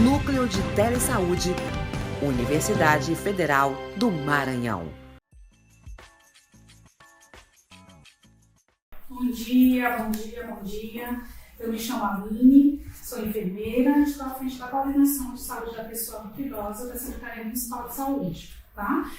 Núcleo de Telesaúde, Universidade Federal do Maranhão. Bom dia. Eu me chamo Aline, sou enfermeira, estou à frente da coordenação de saúde da pessoa adulta idosa da Secretaria Municipal de Saúde, tá?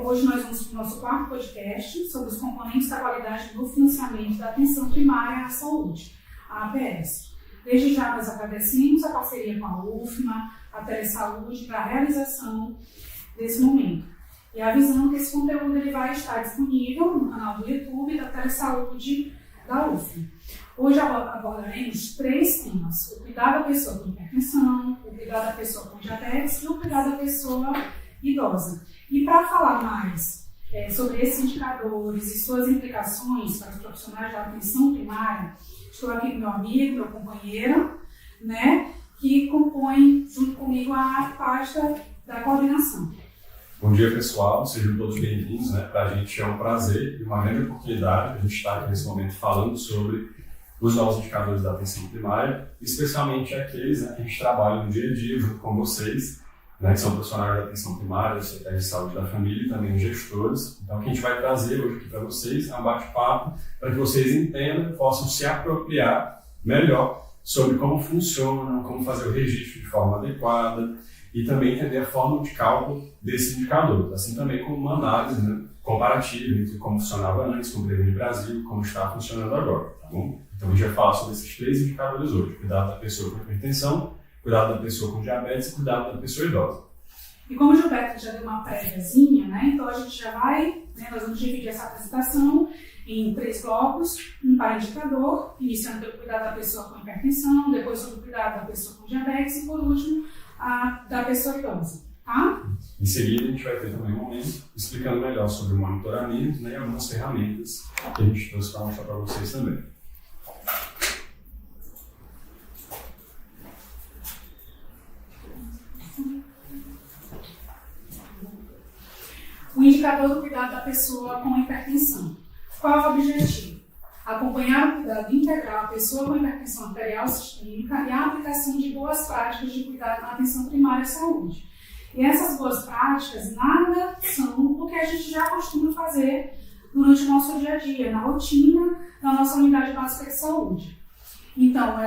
Hoje nós vamos para o nosso quarto podcast sobre os componentes da qualidade do financiamento da atenção primária à saúde, a APS. Desde já nós agradecemos a parceria com a UFMA, a Telesaúde, para a realização desse momento. E avisando que esse conteúdo ele vai estar disponível no canal do YouTube da Telesaúde da UFMA. Hoje abordaremos 3 temas: o cuidado da pessoa com hipertensão, o cuidado da pessoa com diabetes e o cuidado da pessoa idosa. E para falar mais sobre esses indicadores e suas implicações para os profissionais da atenção primária, estou aqui com meu amigo, meu companheiro, que compõe junto comigo a pasta da coordenação. Bom dia, pessoal, sejam todos bem-vindos. Para a gente é um prazer e uma grande oportunidade a gente estar aqui nesse momento falando sobre os novos indicadores da atenção primária, especialmente aqueles que a gente trabalha no dia a dia junto com vocês, que são profissionais da atenção primária, da Secretaria de Saúde da Família e também os gestores. Então, o que a gente vai trazer hoje aqui para vocês é um bate-papo para que vocês entendam e possam se apropriar melhor sobre como funciona, como fazer o registro de forma adequada e também entender a forma de cálculo desse indicador, assim também como uma análise comparativa entre como funcionava antes, como teve no Brasil, como está funcionando agora, tá bom? Então, a gente vai falar sobre esses 3 indicadores hoje: cuidado da pessoa com hipertensão, cuidado da pessoa com diabetes e cuidado da pessoa idosa. E como o Gilberto já deu uma préviazinha, então a gente já vai, nós vamos dividir essa apresentação em 3 blocos: um para indicador, iniciando pelo cuidado da pessoa com hipertensão, depois sobre o cuidado da pessoa com diabetes e, por último, a da pessoa idosa, tá? Em seguida, a gente vai ter também um momento explicando melhor sobre o monitoramento e algumas ferramentas que a gente trouxe para mostrar para vocês também. O indicador do cuidado da pessoa com hipertensão. Qual é o objetivo? Acompanhar o cuidado integral da pessoa com hipertensão arterial sistêmica e a aplicação de boas práticas de cuidado na atenção primária à saúde. E essas boas práticas nada são do que a gente já costuma fazer durante o nosso dia a dia, na rotina da nossa unidade básica de saúde. Então,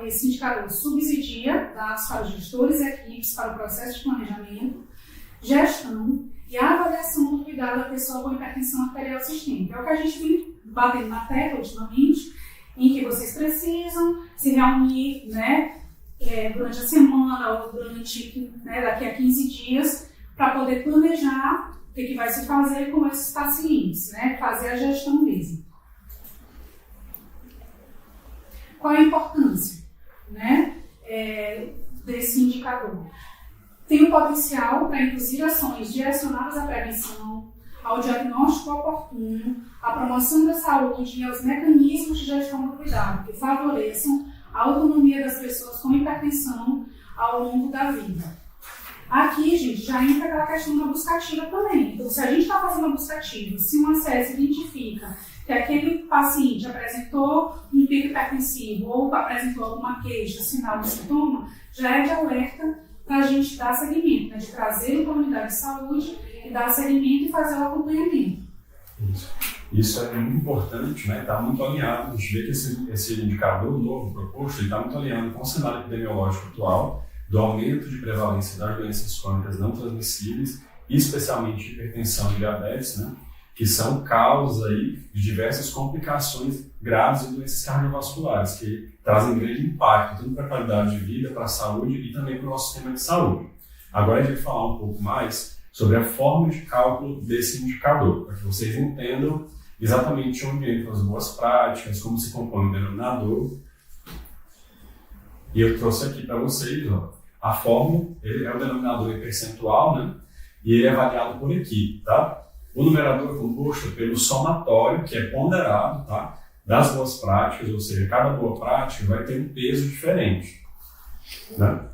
esse indicador subsidia dados para os gestores e equipes para o processo de planejamento, gestão e a avaliação do cuidado da pessoa com hipertensão arterial sistêmica. É o que a gente vem batendo na tecla ultimamente, em que vocês precisam se reunir durante a semana ou durante daqui a 15 dias para poder planejar o que vai se fazer com esses pacientes, fazer a gestão mesmo. Qual é a importância desse indicador? Tem o potencial para induzir ações direcionadas à prevenção, ao diagnóstico oportuno, à promoção da saúde e aos mecanismos de gestão do cuidado que favoreçam a autonomia das pessoas com hipertensão ao longo da vida. Aqui, gente, já entra aquela questão da busca ativa também. Então, se a gente está fazendo a busca ativa, se um acesso identifica que aquele paciente apresentou um pico hipertensivo ou apresentou alguma queixa, sinal de sintoma, já é de alerta para a gente dar seguimento, de trazer para a unidade de saúde e dar seguimento e fazer o acompanhamento. Isso é muito importante, está muito alinhado. A gente vê que esse indicador novo proposto está muito alinhado com o cenário epidemiológico atual, do aumento de prevalência das doenças crônicas não transmissíveis, especialmente hipertensão e diabetes, que são causa de diversas complicações graves e doenças cardiovasculares, que trazem grande impacto tanto para a qualidade de vida, para a saúde e também para o nosso sistema de saúde. Agora a gente vai falar um pouco mais sobre a forma de cálculo desse indicador, para que vocês entendam exatamente onde entram as boas práticas, como se compõe o denominador. E eu trouxe aqui para vocês, a fórmula, ele é o denominador em percentual, e ele é avaliado por equipe, tá? O numerador é composto pelo somatório, que é ponderado, das boas práticas, ou seja, cada boa prática vai ter um peso diferente.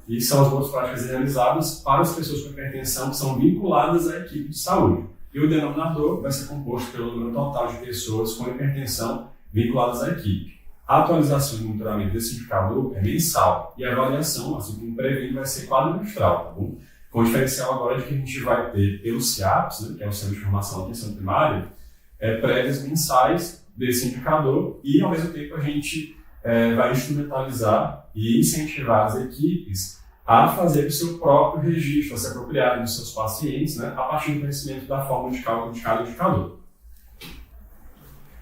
E são as boas práticas realizadas para as pessoas com hipertensão que são vinculadas à equipe de saúde. E o denominador vai ser composto pelo número total de pessoas com hipertensão vinculadas à equipe. A atualização e monitoramento desse indicador é mensal e a avaliação, assim como prevendo, vai ser quadrimestral, tá bom? Com o diferencial agora de que a gente vai ter pelo CIAPS, né, que é o Centro de Informação da Atenção Primária, prévias mensais desse indicador e, ao mesmo tempo, a gente vai instrumentalizar e incentivar as equipes a fazer o seu próprio registro, a se apropriarem dos seus pacientes, né, a partir do conhecimento da forma de cálculo de cada indicador.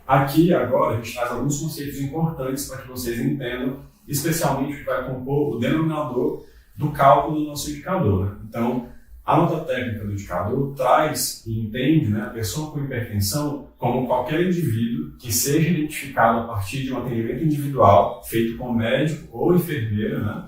Aqui, agora, a gente traz alguns conceitos importantes para que vocês entendam, especialmente o que vai compor o denominador do cálculo do nosso indicador. Né? Então, a nota técnica do indicador traz e entende, né, a pessoa com hipertensão como qualquer indivíduo que seja identificado a partir de um atendimento individual feito com médico ou enfermeira, né,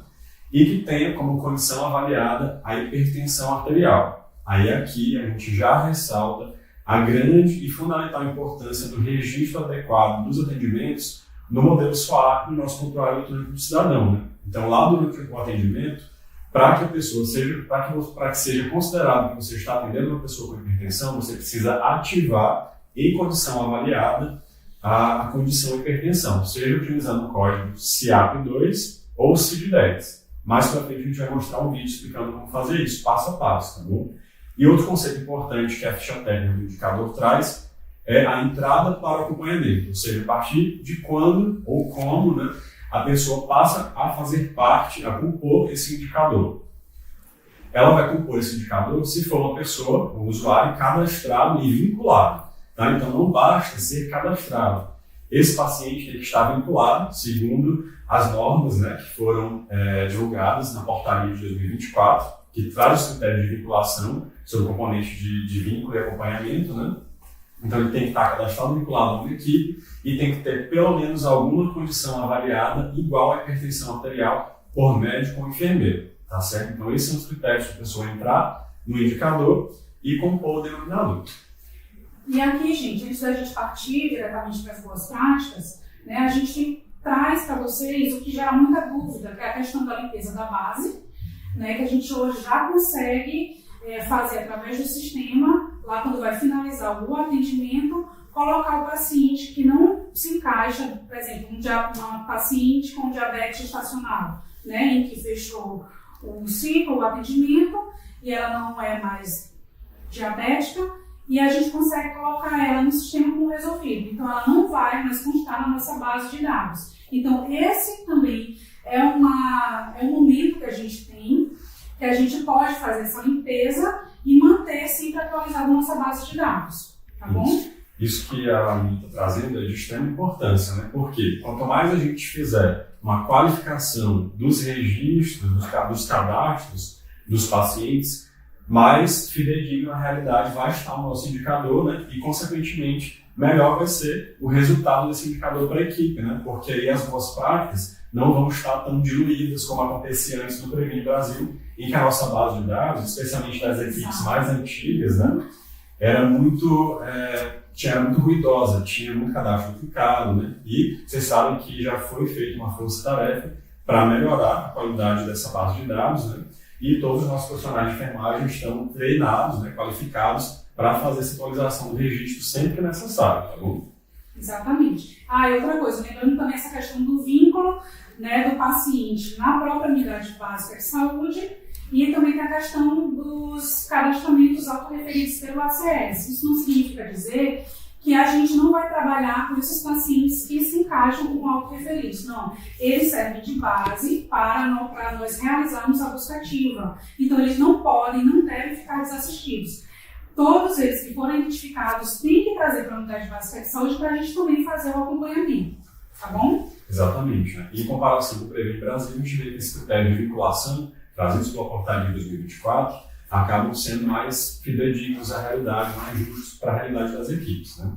e que tenha como condição avaliada a hipertensão arterial. Aí aqui a gente já ressalta a grande e fundamental importância do registro adequado dos atendimentos no modelo SWAP, no nosso prontuário eletrônico do cidadão. Né? Então, lá durante o atendimento, para que a pessoa seja, para que seja considerado que você está atendendo uma pessoa com hipertensão, você precisa ativar em condição avaliada a condição hipertensão, seja utilizando o código CIAP2 ou CID10. Mais para frente a gente vai mostrar um vídeo explicando como fazer isso, passo a passo, tá bom? E outro conceito importante que a ficha técnica do indicador traz é a entrada para o acompanhamento, ou seja, a partir de quando ou como, né, a pessoa passa a fazer parte, a compor esse indicador. Ela vai compor esse indicador se for uma pessoa, um usuário cadastrado e vinculado. Tá? Então não basta ser cadastrado. Esse paciente tem que estar vinculado, segundo as normas, né, que foram divulgadas na portaria de 2024, que traz os critérios de vinculação sobre o componente de vínculo e acompanhamento, né? Então ele tem que estar cadastrado, vinculado a uma equipe e tem que ter pelo menos alguma condição avaliada igual à hipertensão arterial por médico ou enfermeiro, tá certo? Então esses são os critérios para a pessoa entrar no indicador e compor o denominador. E aqui, gente, antes da gente partir diretamente para as boas práticas, né, a gente traz para vocês o que gera muita dúvida, que é a questão da limpeza da base, né, que a gente hoje já consegue fazer através do sistema, lá quando vai finalizar o atendimento, colocar o paciente que não se encaixa, por exemplo, uma paciente com diabetes gestacional, né, em que fechou o ciclo, o atendimento, e ela não é mais diabética, e a gente consegue colocar ela no sistema como resolvido. Então, ela não vai mais constar na nossa base de dados. Então, esse também é um momento que a gente tem, que a gente pode fazer essa limpeza e manter sempre atualizada a nossa base de dados, tá bom? Isso que a Aline está trazendo é de extrema importância, né? Porque quanto mais a gente fizer uma qualificação dos registros, dos cadastros dos pacientes, mais fidedigno a realidade vai estar o nosso indicador, né? E, consequentemente, melhor vai ser o resultado desse indicador para a equipe, né? Porque aí as boas práticas não vão estar tão diluídas como acontecia antes do Previne Brasil, em que a nossa base de dados, especialmente das equipes mais antigas, né, era muito ruidosa, tinha muito cadastro duplicado, né? E vocês sabem que já foi feita uma força-tarefa para melhorar a qualidade dessa base de dados, né? E todos os nossos profissionais de enfermagem estão treinados, né, qualificados para fazer essa atualização do registro sempre que necessário, tá bom? Exatamente. E outra coisa, lembrando também essa questão do vínculo, né, do paciente na própria unidade básica de saúde e também tem a questão dos cadastramentos autorreferidos pelo ACS. Isso não significa dizer que a gente não vai trabalhar com esses pacientes que se encaixam com autorreferidos. Não, eles servem de base para nós realizarmos a busca ativa. Então, eles não podem, não devem ficar desassistidos. Todos eles que forem identificados têm que trazer para a unidade básica de saúde para a gente também fazer o acompanhamento, tá bom? Exatamente. Né? Em comparação com o Previne Brasil, a gente vê que esse critério de vinculação, trazidos pela portaria de 2024, acabam sendo mais fidedignos à realidade, mais justos para a realidade das equipes. Né?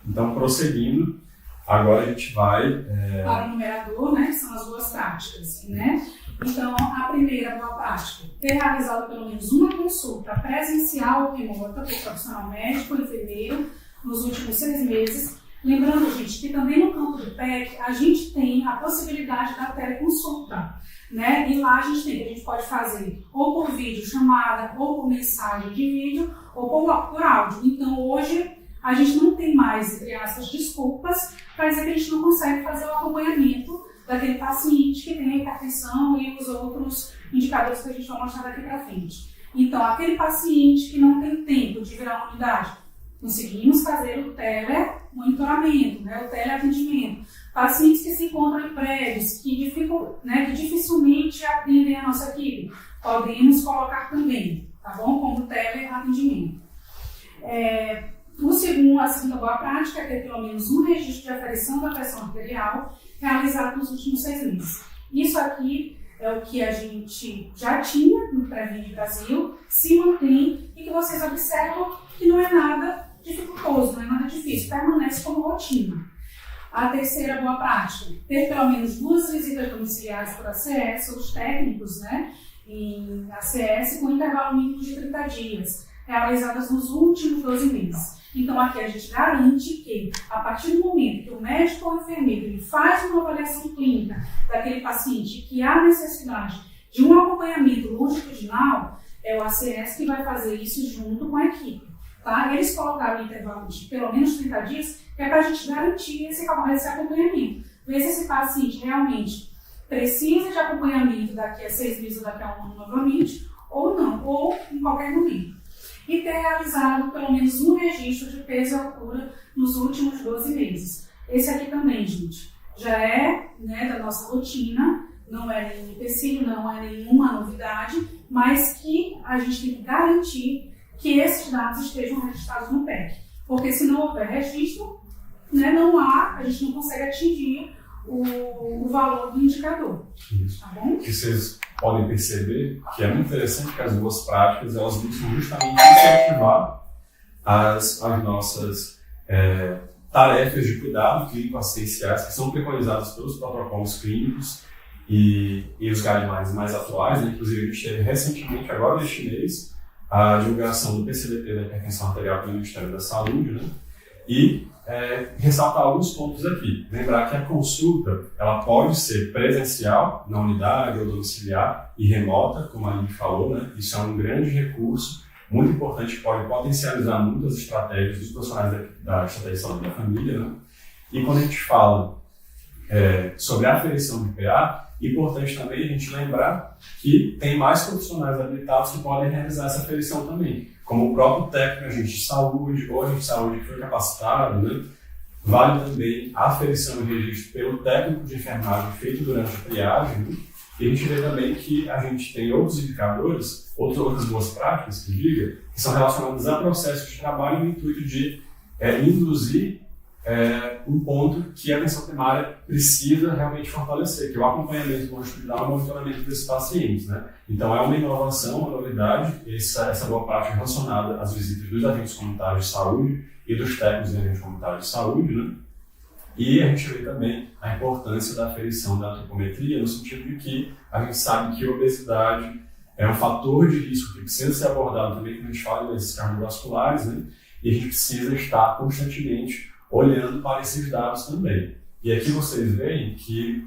Então, prosseguindo, agora a gente vai... Para o numerador, né, que são as boas práticas, né? Então, a primeira boa prática, ter realizado pelo menos uma consulta presencial ou remota por profissional médico ou enfermeiro nos últimos 6 meses. Lembrando, gente, que também no campo do PEC, a gente tem a possibilidade da teleconsulta, né? E lá a gente pode fazer ou por vídeo chamada, ou por mensagem de vídeo, ou por áudio. Então, hoje, a gente não tem mais, entre aspas, desculpas para dizer que a gente não consegue fazer o acompanhamento daquele paciente que tem a hipertensão e os outros indicadores que a gente vai mostrar daqui para frente. Então, aquele paciente que não tem tempo de vir à unidade, conseguimos fazer o telemonitoramento, né, o teleatendimento. Pacientes que se encontram em prédios, que dificilmente atendem a nossa equipe, podemos colocar também, tá bom? Como teleatendimento. A segunda boa prática é ter pelo menos um registro de aferição da pressão arterial realizado nos últimos 6 meses. Isso aqui é o que a gente já tinha no Previne Brasil, se mantém e que vocês observam que não é nada dificultoso, não é nada difícil, permanece como rotina. A terceira boa prática, ter pelo menos 2 visitas domiciliares por ACS, os técnicos, né, em ACS com intervalo mínimo de 30 dias, realizadas nos últimos 12 meses. Então, aqui a gente garante que, a partir do momento que o médico ou o enfermeiro ele faz uma avaliação clínica daquele paciente que há necessidade de um acompanhamento longitudinal, é o ACS que vai fazer isso junto com a equipe. Tá? Eles colocaram um intervalo de pelo menos 30 dias, que é para a gente garantir esse acompanhamento. Ver se esse paciente realmente precisa de acompanhamento daqui a 6 meses ou daqui a 1 ano novamente, ou não, ou em qualquer momento. E ter realizado pelo menos um registro de peso e altura nos últimos 12 meses. Esse aqui também, gente, já é, né, da nossa rotina, não é nenhum empecilho, não é nenhuma novidade, mas que a gente tem que garantir que esses dados estejam registrados no PEC. Porque se não houver registro, né, a gente não consegue atingir o valor do indicador. Isso. Tá bom? E vocês podem perceber que é muito interessante que as duas práticas elas buscam justamente incentivar as nossas tarefas de cuidado clínico assistenciais que são preconizadas pelos protocolos clínicos e os guidelines mais atuais, né? Inclusive a gente teve recentemente, agora neste mês, a divulgação do PCDT da hipertensão arterial pelo Ministério da Saúde, né? E ressaltar alguns pontos aqui. Lembrar que a consulta ela pode ser presencial, na unidade ou domiciliar, e remota, como a Aline falou, né? Isso é um grande recurso, muito importante, que pode potencializar muitas estratégias dos profissionais da estratégia de saúde da família, né? E quando a gente fala sobre a aferição de PA, é importante também a gente lembrar que tem mais profissionais habilitados que podem realizar essa aferição também, como o próprio técnico, agente de saúde, ou agente de saúde que foi capacitado, né? Vale também a aferição e registro pelo técnico de enfermagem feito durante a triagem, né? E a gente vê também que a gente tem outros indicadores, outras boas práticas, que são relacionadas a processos de trabalho no intuito de induzir um ponto que a atenção primária precisa realmente fortalecer, que é o acompanhamento longitudinal e o monitoramento desses pacientes, né? Então é uma inovação, uma novidade, essa boa prática relacionada às visitas dos agentes comunitários de saúde e dos técnicos de agentes comunitários de saúde, né? E a gente vê também a importância da aferição da antropometria, no sentido de que a gente sabe que a obesidade é um fator de risco que precisa ser abordado também quando a gente fala desses cardiovasculares, né? E a gente precisa estar constantemente olhando para esses dados também. E aqui vocês veem que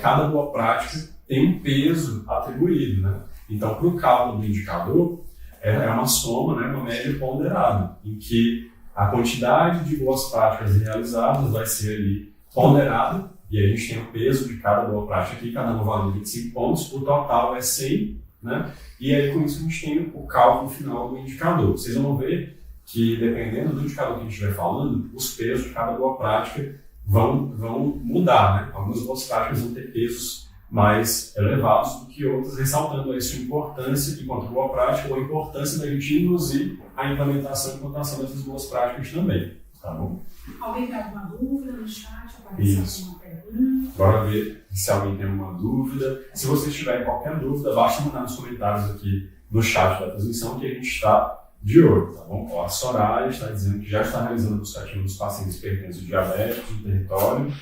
cada boa prática tem um peso atribuído, né? Então, para o cálculo do indicador, é uma soma, né, uma média ponderada, em que a quantidade de boas práticas realizadas vai ser ali ponderada, e a gente tem o peso de cada boa prática aqui, cada uma valendo 25 pontos, o total é 100, né? E aí com isso a gente tem o cálculo final do indicador. Vocês vão ver que, dependendo do indicador que a gente estiver falando, os pesos de cada boa prática vão mudar, né? Algumas boas práticas vão ter pesos mais elevados do que outras, ressaltando aí sua importância enquanto boa prática ou a importância da gente induzir a implementação e implantação dessas boas práticas também, tá bom? Alguém tem alguma dúvida no chat? Aparece alguma pergunta? Bora ver se alguém tem alguma dúvida. Se vocês tiverem qualquer dúvida, basta mandar nos comentários aqui no chat da transmissão que a gente está de olho, tá bom? Ó, a Soraya está dizendo que já está realizando a buscativa dos pacientes hipertensos e diabéticos no território.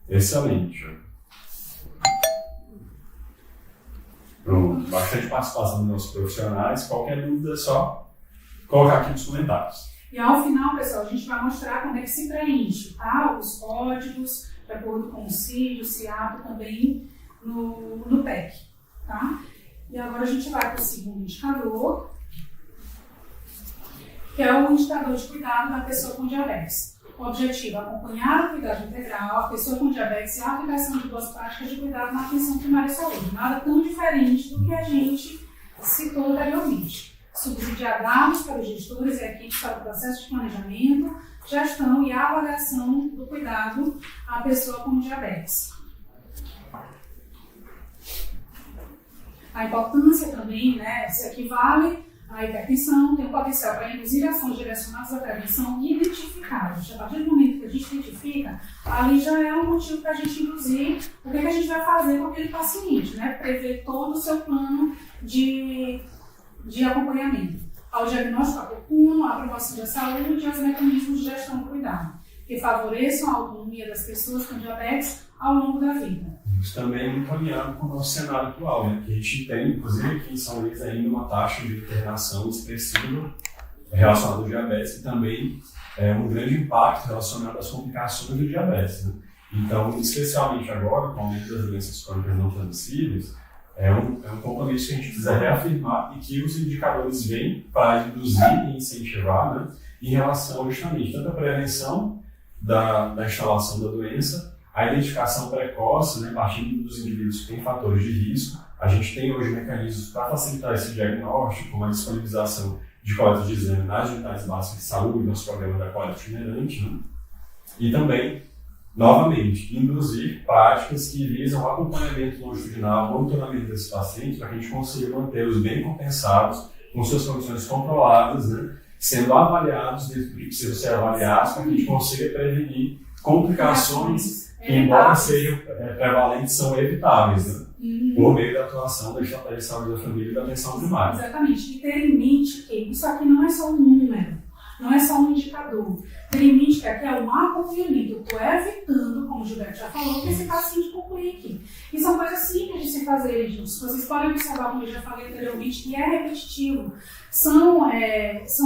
Excelente. Pronto, bastante participação dos nossos profissionais. Qualquer dúvida é só colocar aqui nos comentários. E ao final, pessoal, a gente vai mostrar como é que se preenche, tá? Os códigos, de acordo com o CID, o CIAPO também no PEC, tá? E agora a gente vai para o segundo indicador, que é o indicador de cuidado da pessoa com diabetes. O objetivo é acompanhar o cuidado integral, a pessoa com diabetes e a aplicação de boas práticas de cuidado na atenção primária à saúde. Nada tão diferente do que a gente citou anteriormente. Subsidiar dados para os gestores e equipes para o processo de planejamento, gestão e avaliação do cuidado à pessoa com diabetes. A importância também, né, se equivale à hipertensão, tem um potencial para induzir ações direcionadas à prevenção identificadas. A partir do momento que a gente identifica, ali já é um motivo para a gente induzir o que a gente vai fazer com aquele paciente, né, prever todo o seu plano de acompanhamento. Ao diagnóstico oportuno, a promoção da saúde e os mecanismos de gestão do cuidado, que favoreçam a autonomia das pessoas com diabetes ao longo da vida. Isso também caminhando com o nosso cenário atual, né? Que a gente tem, inclusive aqui em São Luís, ainda uma taxa de internação expressiva relacionada ao diabetes e também um grande impacto relacionado às complicações do diabetes, né? Então, especialmente agora, com o aumento das doenças crônicas não transmissíveis, é um compromisso que a gente precisa reafirmar e que os indicadores vêm para induzir e incentivar, né, em relação justamente tanto à prevenção da instalação da doença, a identificação precoce, né, partindo dos indivíduos que têm fatores de risco. A gente tem hoje mecanismos para facilitar esse diagnóstico, como a disponibilização de coleta de exame nas unidades básicas de saúde, nosso programa da coleta itinerante, né, e também, novamente, induzir práticas que visam o acompanhamento longitudinal, monitoramento desses pacientes, para que a gente consiga mantê-los bem compensados, com suas condições controladas, né, sendo avaliados dentro do que precisam ser avaliados, para que a gente consiga prevenir complicações que, embora sejam prevalentes, são evitáveis, né, por meio da atuação da estratégia de saúde da família e da atenção primária. Exatamente. E ter em mente que isso aqui não é só um número, não é só um indicador. Ter em mente que aqui é um acompanhamento. Eu estou evitando, como o Gilberto já falou, que esse paciente complique. E são coisas simples de se fazerem, gente. Vocês podem observar, como eu já falei anteriormente, que é repetitivo. São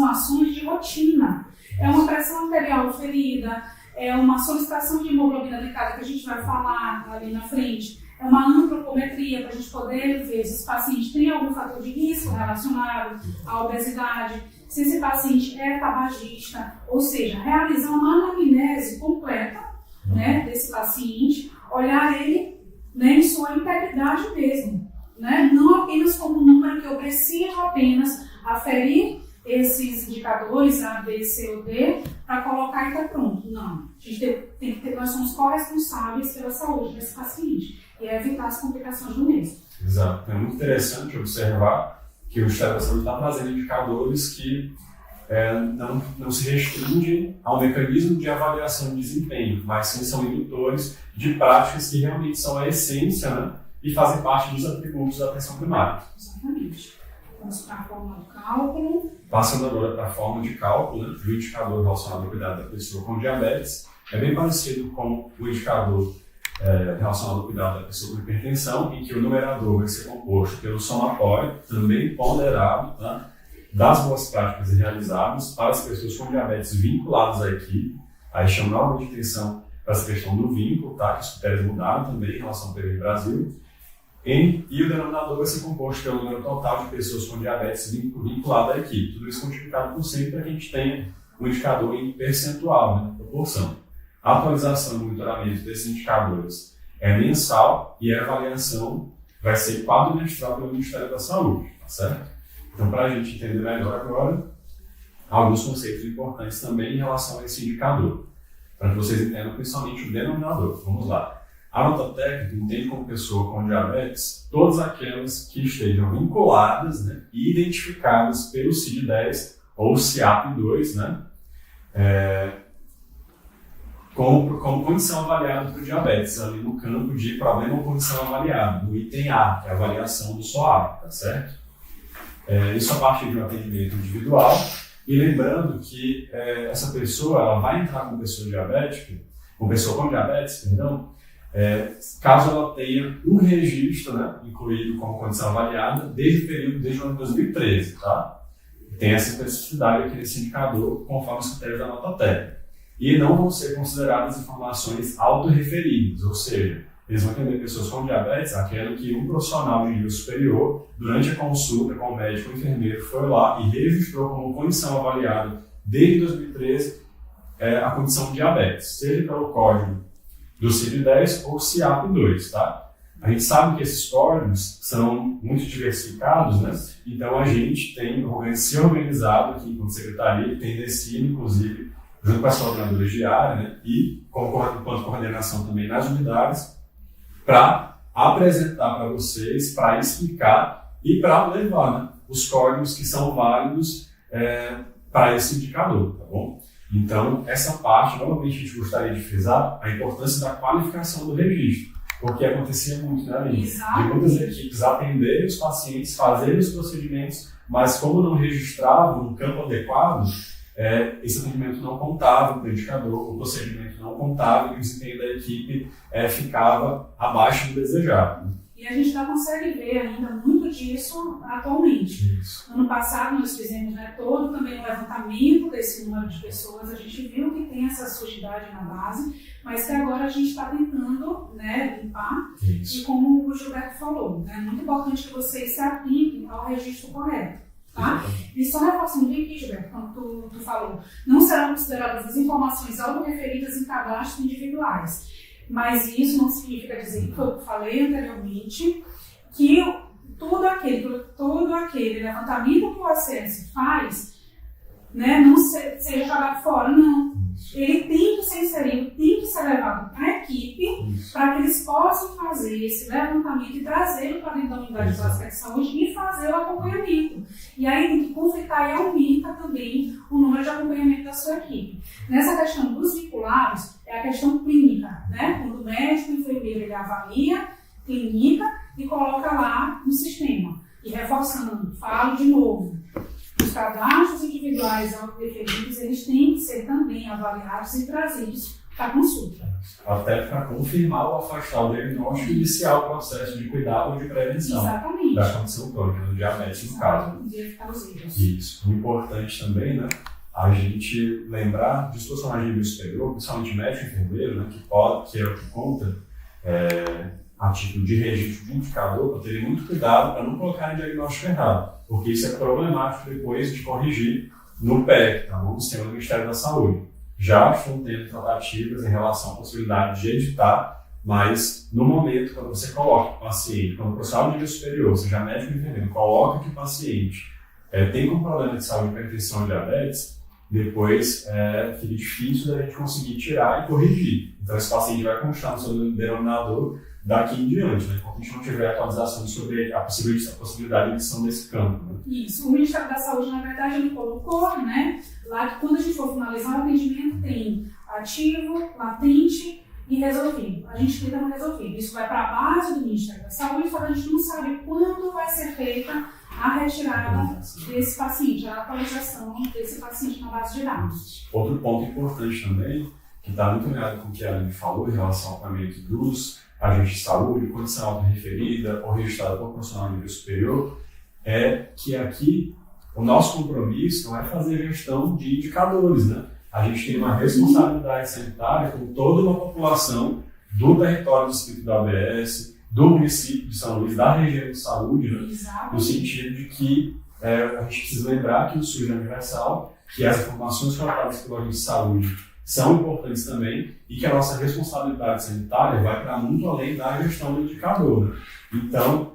ações de rotina. É uma pressão arterial ferida, é uma solicitação de hemoglobina glicada que a gente vai falar ali na frente, é uma antropometria para a gente poder ver se esse paciente tem algum fator de risco relacionado à obesidade, se esse paciente é tabagista, ou seja, realizar uma anamnese completa, né, desse paciente, olhar ele, né, em sua integridade mesmo, né, não apenas como um número que eu preciso apenas aferir esses indicadores A, B, C ou D para colocar e está pronto. Não. A gente tem que ter, nós somos corresponsáveis pela saúde desse paciente e evitar as complicações do mesmo. Exato. É muito interessante observar que o Ministério da Saúde está trazendo indicadores que não se restringem ao mecanismo de avaliação de desempenho, mas sim são indutores de práticas que realmente são a essência, né, e fazem parte dos atributos da atenção primária. Exatamente. Vamos para a forma do cálculo. Passando agora para a forma de cálculo, né, do indicador relacionado ao cuidado da pessoa com diabetes, é bem parecido com o indicador relacionado ao cuidado da pessoa com hipertensão, em que o numerador vai ser composto pelo somatório, também ponderado, tá, das boas práticas realizadas para as pessoas com diabetes vinculadas à equipe. Aí chama novamente atenção para essa questão do vínculo, tá, que os critérios mudaram também em relação ao PV Brasil. E o denominador vai ser composto pelo número total de pessoas com diabetes vinculado à equipe. Tudo isso multiplicado por 100 para que a gente tenha um indicador em percentual, né, proporção. A atualização do monitoramento desses indicadores é mensal e a avaliação vai ser quadrimestral pelo Ministério da Saúde, tá certo? Então, para a gente entender melhor agora, alguns conceitos importantes também em relação a esse indicador, para que vocês entendam principalmente o denominador. Vamos lá. A nota técnica entende como pessoa com diabetes todas aquelas que estejam vinculadas, né, e identificadas pelo CID-10 ou CIAP-2, né, como condição avaliada para o diabetes, ali no campo de problema ou condição avaliada, no item A, que é a avaliação do SOAP, tá certo? Isso a partir de um atendimento individual, e lembrando que essa pessoa ela vai entrar com pessoa com diabetes, perdão, caso ela tenha um registro, né, incluído como condição avaliada desde o ano de 2013, tá? Tem essa especificidade aqui nesse indicador, conforme os critérios da nota técnica. E não vão ser consideradas informações autorreferíveis, ou seja, eles vão entender pessoas com diabetes, aquela que um profissional de nível superior, durante a consulta com o médico ou enfermeiro, foi lá e registrou como condição avaliada desde 2013 a condição de diabetes, seja pelo código do CID-10 ou CIAP-2, tá? A gente sabe que esses códigos são muito diversificados, né? Então a gente tem se organizado aqui enquanto secretaria, tem descido, inclusive, junto com as coordenadoras de área, né? E enquanto coordenação também nas unidades, para apresentar para vocês, para explicar e para levar, né, os códigos que são válidos para esse indicador, tá bom? Então, essa parte, novamente, a gente gostaria de frisar a importância da qualificação do registro. Porque acontecia muito, né, Aline? De muitas equipes atenderem os pacientes, fazerem os procedimentos, mas como não registravam no campo adequado, esse atendimento não contava para o indicador, o procedimento não contava e o desempenho da equipe ficava abaixo do desejado. E a gente já consegue ver ainda muito disso atualmente. Isso. No ano passado nós fizemos, né, todo também um levantamento desse número de pessoas, a gente viu que tem essa sujidade na base, mas que agora a gente está tentando, né, limpar. Isso. E como o Gilberto falou, é muito importante que vocês se apliquem ao registro correto. Tá? E só reforçando aqui, Gilberto, quando tu falou, não serão consideradas as informações autorreferidas em cadastros individuais. Mas isso não significa dizer, que eu falei anteriormente, que todo aquele levantamento que o ACS faz, né, não seja jogado fora, não. Ele tem que ser inserido, tem que ser levado para a equipe, para que eles possam fazer esse levantamento e trazê-lo para dentro da unidade básica de saúde e fazer o acompanhamento. E aí tem que conflitar e aumenta também o número de acompanhamento da sua equipe. Nessa questão dos vinculados, é a questão clínica, né? Quando o médico, o enfermeiro, ele avalia, clínica e coloca lá no sistema. E reforçando, falo de novo, os cadastros individuais autorreferidos, eles têm que ser também avaliados e trazidos para consulta. Até para confirmar ou afastar o diagnóstico e iniciar o processo de cuidado ou de prevenção. Exatamente. Da condição crônica, do diabetes no caso. De evitar os erros. Isso. Importante também, né, a gente lembrar dos profissionais de nível superior, principalmente médico e enfermeiro, né, que é o que conta a título de registro de indicador, para terem muito cuidado para não colocarem diagnóstico errado, porque isso é problemático depois de corrigir no PEC, tá bom? No sistema do Ministério da Saúde. Já estão tendo tratativas em relação à possibilidade de editar, mas no momento, quando você coloca o paciente, quando o profissional de nível superior, seja médico ou enfermeiro, coloca que o paciente tem como problema de saúde hipertensão e diabetes, depois fica difícil da gente conseguir tirar e corrigir. Então esse paciente vai constar no seu denominador daqui em diante, né? Enquanto a gente não tiver atualização sobre a possibilidade de edição desse campo. Né? Isso. O Ministério da Saúde, na verdade, ele colocou, né, lá que quando a gente for finalizar o atendimento, tem ativo, latente e resolvido. A gente clica no resolvido. Isso vai para a base do Ministério da Saúde, só que a gente não sabe quando vai ser feita a retirada desse paciente, a atualização desse paciente na base de dados. Outro ponto importante também, que está muito ligado com o que a Aline falou em relação ao acompanhamento dos agentes de saúde, condição autorreferida ou registrada por profissional de nível superior, é que aqui o nosso compromisso não é fazer gestão de indicadores, né? A gente tem uma responsabilidade sanitária com toda uma população do território do distrito da ABS, do município de São Luís, da região de saúde, né? No sentido de que a gente precisa lembrar que o SUS é universal, que as informações coletadas pelo agente de saúde são importantes também e que a nossa responsabilidade sanitária vai para muito além da gestão do indicador. Né? Então,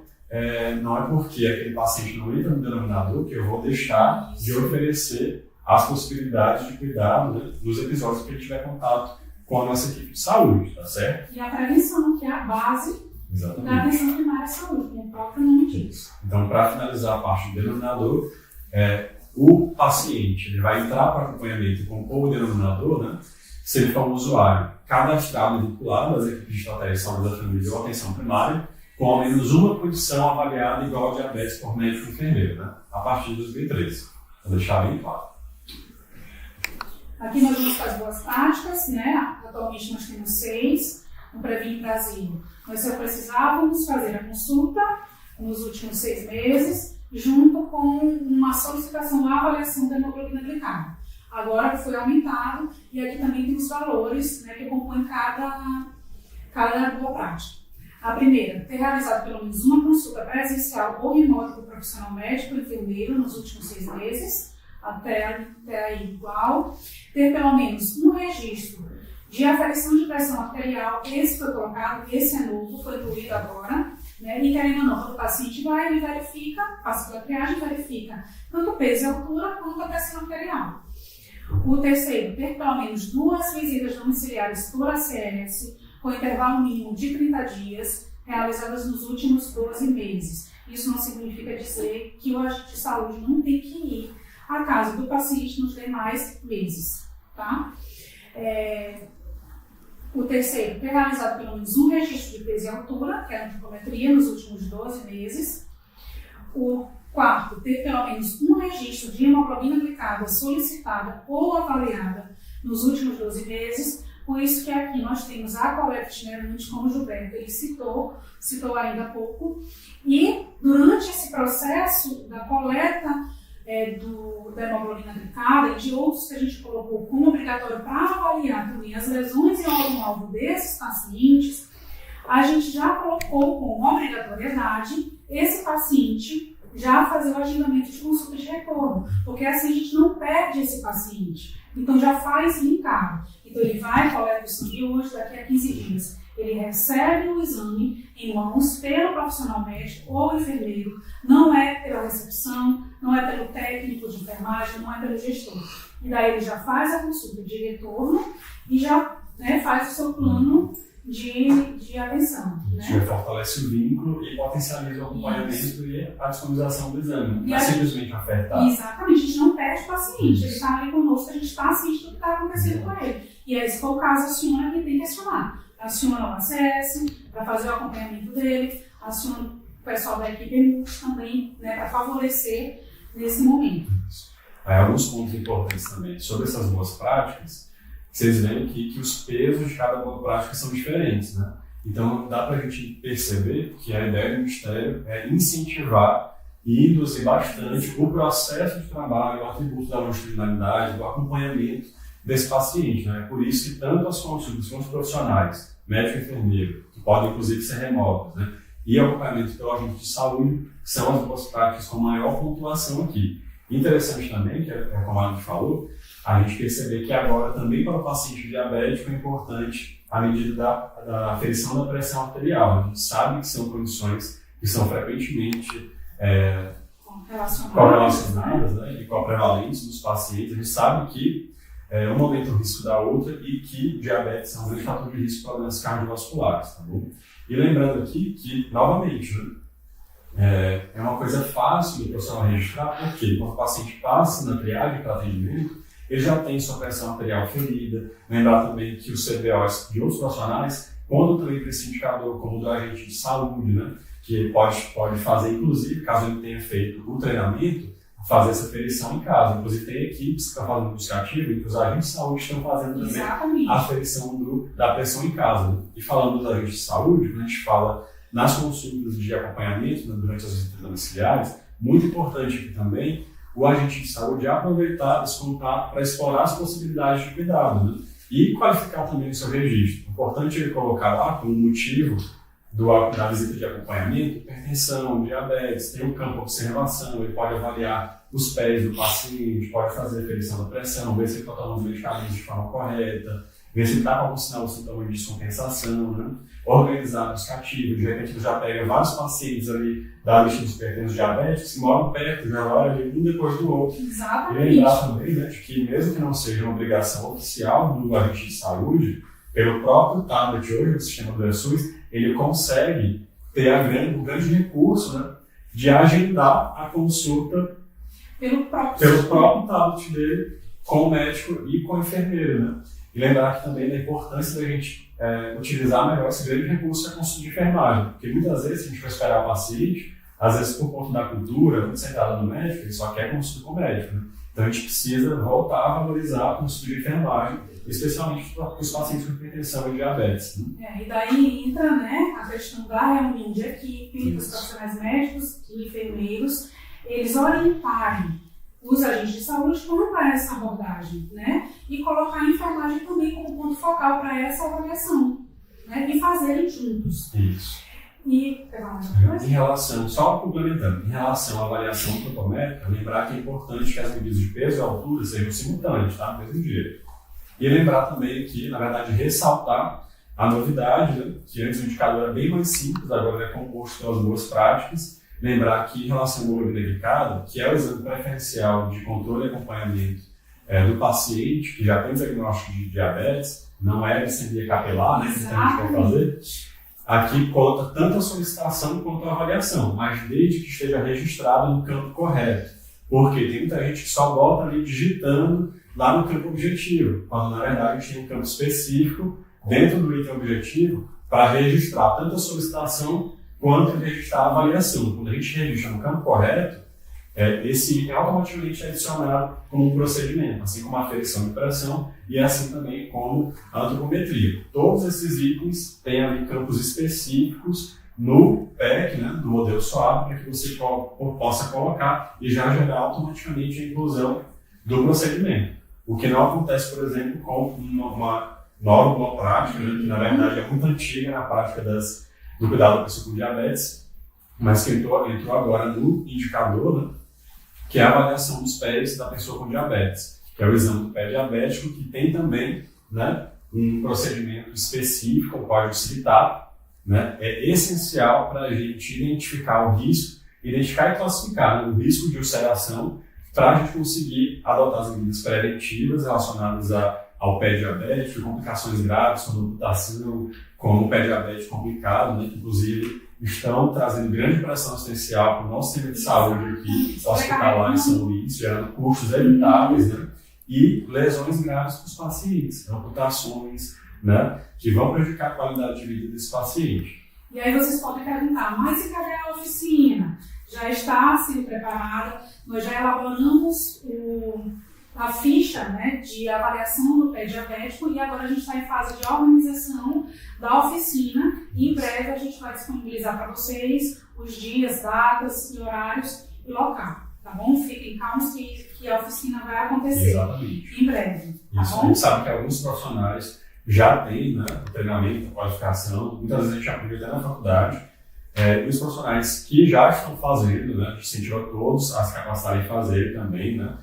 não é porque aquele paciente não entra no denominador que eu vou deixar de oferecer as possibilidades de cuidado, né, nos episódios que ele tiver contato com a nossa equipe de saúde, tá certo? E a prevenção, que é a base da atenção primária à saúde, como o próprio nome diz. Então, para finalizar a parte do denominador, o paciente ele vai entrar para acompanhamento com o denominador, né, se ele for um usuário cadastrado e vinculado às equipes de estratégia de saúde da família ou atenção primária, com ao menos uma condição avaliada igual a diabetes por médico e enfermeiro, né, a partir de 2013. Vou deixar bem claro. Aqui nós vamos para as boas práticas, né? Atualmente nós temos 6 no Previne Brasil. Nós só precisávamos fazer a consulta nos últimos 6 meses, junto com uma solicitação à avaliação da hemoglobina glicada. Agora foi aumentado e aqui também tem os valores, né, que compõem cada boa prática. A primeira, ter realizado pelo menos uma consulta presencial ou remota com o profissional médico ou enfermeiro nos últimos 6 meses, até aí igual. Ter pelo menos um registro de aferição de pressão arterial, esse foi colocado, esse é novo, foi incluído agora, né? E querendo ou não, quando o paciente vai, ele verifica, passa pela triagem e verifica tanto o peso e a altura quanto a pressão arterial. O terceiro, ter pelo menos 2 visitas domiciliares por ACS, com intervalo mínimo de 30 dias, realizadas nos últimos 12 meses. Isso não significa dizer que o agente de saúde não tem que ir à casa do paciente nos demais meses, tá? O terceiro, ter realizado pelo menos um registro de peso e altura, que é a antropometria, nos últimos 12 meses. O quarto, ter pelo menos um registro de hemoglobina glicada solicitada ou avaliada nos últimos 12 meses. Por isso que aqui nós temos a coleta itinerante, como o Gilberto ele citou ainda há pouco. E durante esse processo da coleta da hemoglobina glicada e de outros que a gente colocou como obrigatório para avaliar também as lesões em órgão-alvo desses pacientes, a gente já colocou como obrigatoriedade esse paciente já fazer o agendamento de consulta de retorno, porque assim a gente não perde esse paciente. Então já faz linkado. Então ele vai, coleta o sangue hoje, daqui a 15 dias. Ele recebe o exame em mãos pelo profissional médico ou enfermeiro, não é pela recepção, não é pelo técnico de enfermagem, não é pelo gestor. E daí ele já faz a consulta de retorno e já faz o seu plano de atenção. Isso fortalece o vínculo e potencializa o acompanhamento e a disponibilização do exame. Não é simplesmente ofertar. Exatamente, a gente não perde o paciente, ele está ali conosco, a gente está assistindo o que está acontecendo com ele. E aí, se for o caso, aciona quem tem que acionar. Aciona o ACS para fazer o acompanhamento dele, aciona o pessoal da equipe EMUS também, para favorecer nesse momento. Alguns pontos importantes também sobre essas boas práticas. Vocês veem aqui que os pesos de cada boa prática são diferentes, né? Então, dá para a gente perceber que a ideia do Ministério é incentivar e induzir bastante o processo de trabalho, o atributo da longitudinalidade, do acompanhamento desse paciente, né? Por isso que tanto as consultas com os profissionais, médico e enfermeiro, que podem inclusive ser remotas, né? E o acompanhamento pelo agente de saúde são as boas práticas com maior pontuação aqui. Interessante também, que como a gente falou, a gente perceber que agora também para o paciente diabético é importante a medida da aferição da pressão arterial. A gente sabe que são condições que são frequentemente correlacionadas, né, e com a prevalência dos pacientes. A gente sabe que um aumenta o risco da outra e que diabetes é um grande fator de risco para doenças cardiovasculares, tá bom? E lembrando aqui que, novamente, né, é uma coisa fácil do profissional registrar, porque quando o paciente passa na triagem para atendimento, ele já tem sua pressão arterial ferida. Lembrar também que os CBOs de outros profissionais contam também para esse indicador como do agente de saúde, né, que pode fazer, inclusive, caso ele tenha feito o treinamento, fazer essa aferição em casa. Inclusive, tem equipes que estão fazendo busca ativa e que os agentes de saúde estão fazendo também Exatamente. A aferição da pressão em casa. Né? E falando dos agentes de saúde, quando a gente fala nas consultas de acompanhamento, né, durante as visitas domiciliares, muito importante aqui também o agente de saúde aproveitar esse contato para explorar as possibilidades de cuidado, né? E qualificar também o seu registro. Importante ele colocar lá como motivo da visita de acompanhamento, hipertensão, diabetes, tem um campo de observação, ele pode avaliar os pés do paciente, pode fazer aferição da pressão, ver se ele está tomando medicamentos de forma correta, ver se ele está com algum sinal de sintoma de descompensação, né? Organizar a busca ativa, de repente ele já pega vários pacientes ali da lista dos hipertensos diabéticos que moram perto, já vai ali um depois do outro. Exatamente. E lembrar também, né, de que mesmo que não seja uma obrigação oficial do agente de saúde, pelo próprio tablet hoje, do sistema do SUS, ele consegue ter o grande recurso, né, de agendar a consulta pelo próprio tablet dele com o médico e com o enfermeiro, né? E lembrar aqui também da importância da gente utilizar melhor esse grande recurso que é a consulta de enfermagem, porque muitas vezes a gente vai esperar o paciente, às vezes por conta da cultura, muito centrada no médico, ele só quer consulta com o médico, né? Então a gente precisa voltar a valorizar a consulta de enfermagem, especialmente para os pacientes com hipertensão e diabetes. Né? E daí entra, né, a questão da reunião de equipe, dos profissionais médicos e enfermeiros, eles orientarem os agentes de saúde como é essa abordagem, né? E colocar a enfermagem também como ponto focal para essa avaliação, né? E fazerem juntos. Isso. E, em relação, só complementando, em relação à avaliação antropométrica, lembrar que é importante que as medidas de peso e altura sejam simultâneas, tá? No mesmo dia. E lembrar também que, na verdade, ressaltar a novidade, né? Que antes o indicador era bem mais simples, agora ele é composto pelas boas práticas. Lembrar que, em relação à hemoglobina glicada, que é o exame preferencial de controle e acompanhamento do paciente que já tem diagnóstico de diabetes, não é glicemia capilar, né? Que a gente quer fazer. Aqui conta tanto a solicitação quanto a avaliação, mas desde que esteja registrado no campo correto. Porque tem muita gente que só bota ali digitando lá no campo objetivo, quando na verdade a gente tem um campo específico dentro do item objetivo para registrar tanto a solicitação quanto registrar a avaliação. Quando a gente registra no campo correto, esse item automaticamente é adicionado como um procedimento, assim como a aferição de pressão e assim também como a antropometria. Todos esses itens têm ali campos específicos no PEC, né, no modelo SOAB, para que você possa colocar e já gerar automaticamente a inclusão do procedimento. O que não acontece, por exemplo, com uma nova prática, né, que na verdade é muito antiga na prática do cuidado da pessoa com diabetes, mas que entrou agora no indicador, né, que é a avaliação dos pés da pessoa com diabetes, que é o exame do pé diabético, que tem também, né, um procedimento específico, o código CITAP, né, é essencial para a gente identificar o risco, identificar e classificar, né, o risco de ulceração, para a gente conseguir adotar as medidas preventivas relacionadas ao pé diabético, complicações graves, como amputação, como o pé diabético complicado, né, que inclusive estão trazendo grande pressão assistencial para o nosso sistema de saúde aqui, hospitalar em São Luís, gerando custos evitáveis, né, e lesões graves para os pacientes, amputações, né, que vão prejudicar a qualidade de vida desse paciente. E aí vocês podem perguntar, mas e cadê a oficina? Já está sendo preparada, nós já elaboramos a ficha, né, de avaliação do pé diabético e agora a gente está em fase de organização da oficina e em breve a gente vai disponibilizar para vocês os dias, datas e horários e local, tá bom? Fiquem calmos que a oficina vai acontecer. Exatamente. Em breve, tá Isso, bom? a gente sabe que alguns profissionais já têm, né, o treinamento, a qualificação, muitas vezes a gente aprende até na faculdade, e os profissionais que já estão fazendo, né, a gente incentiva todos a se capacitarem em fazer também, né,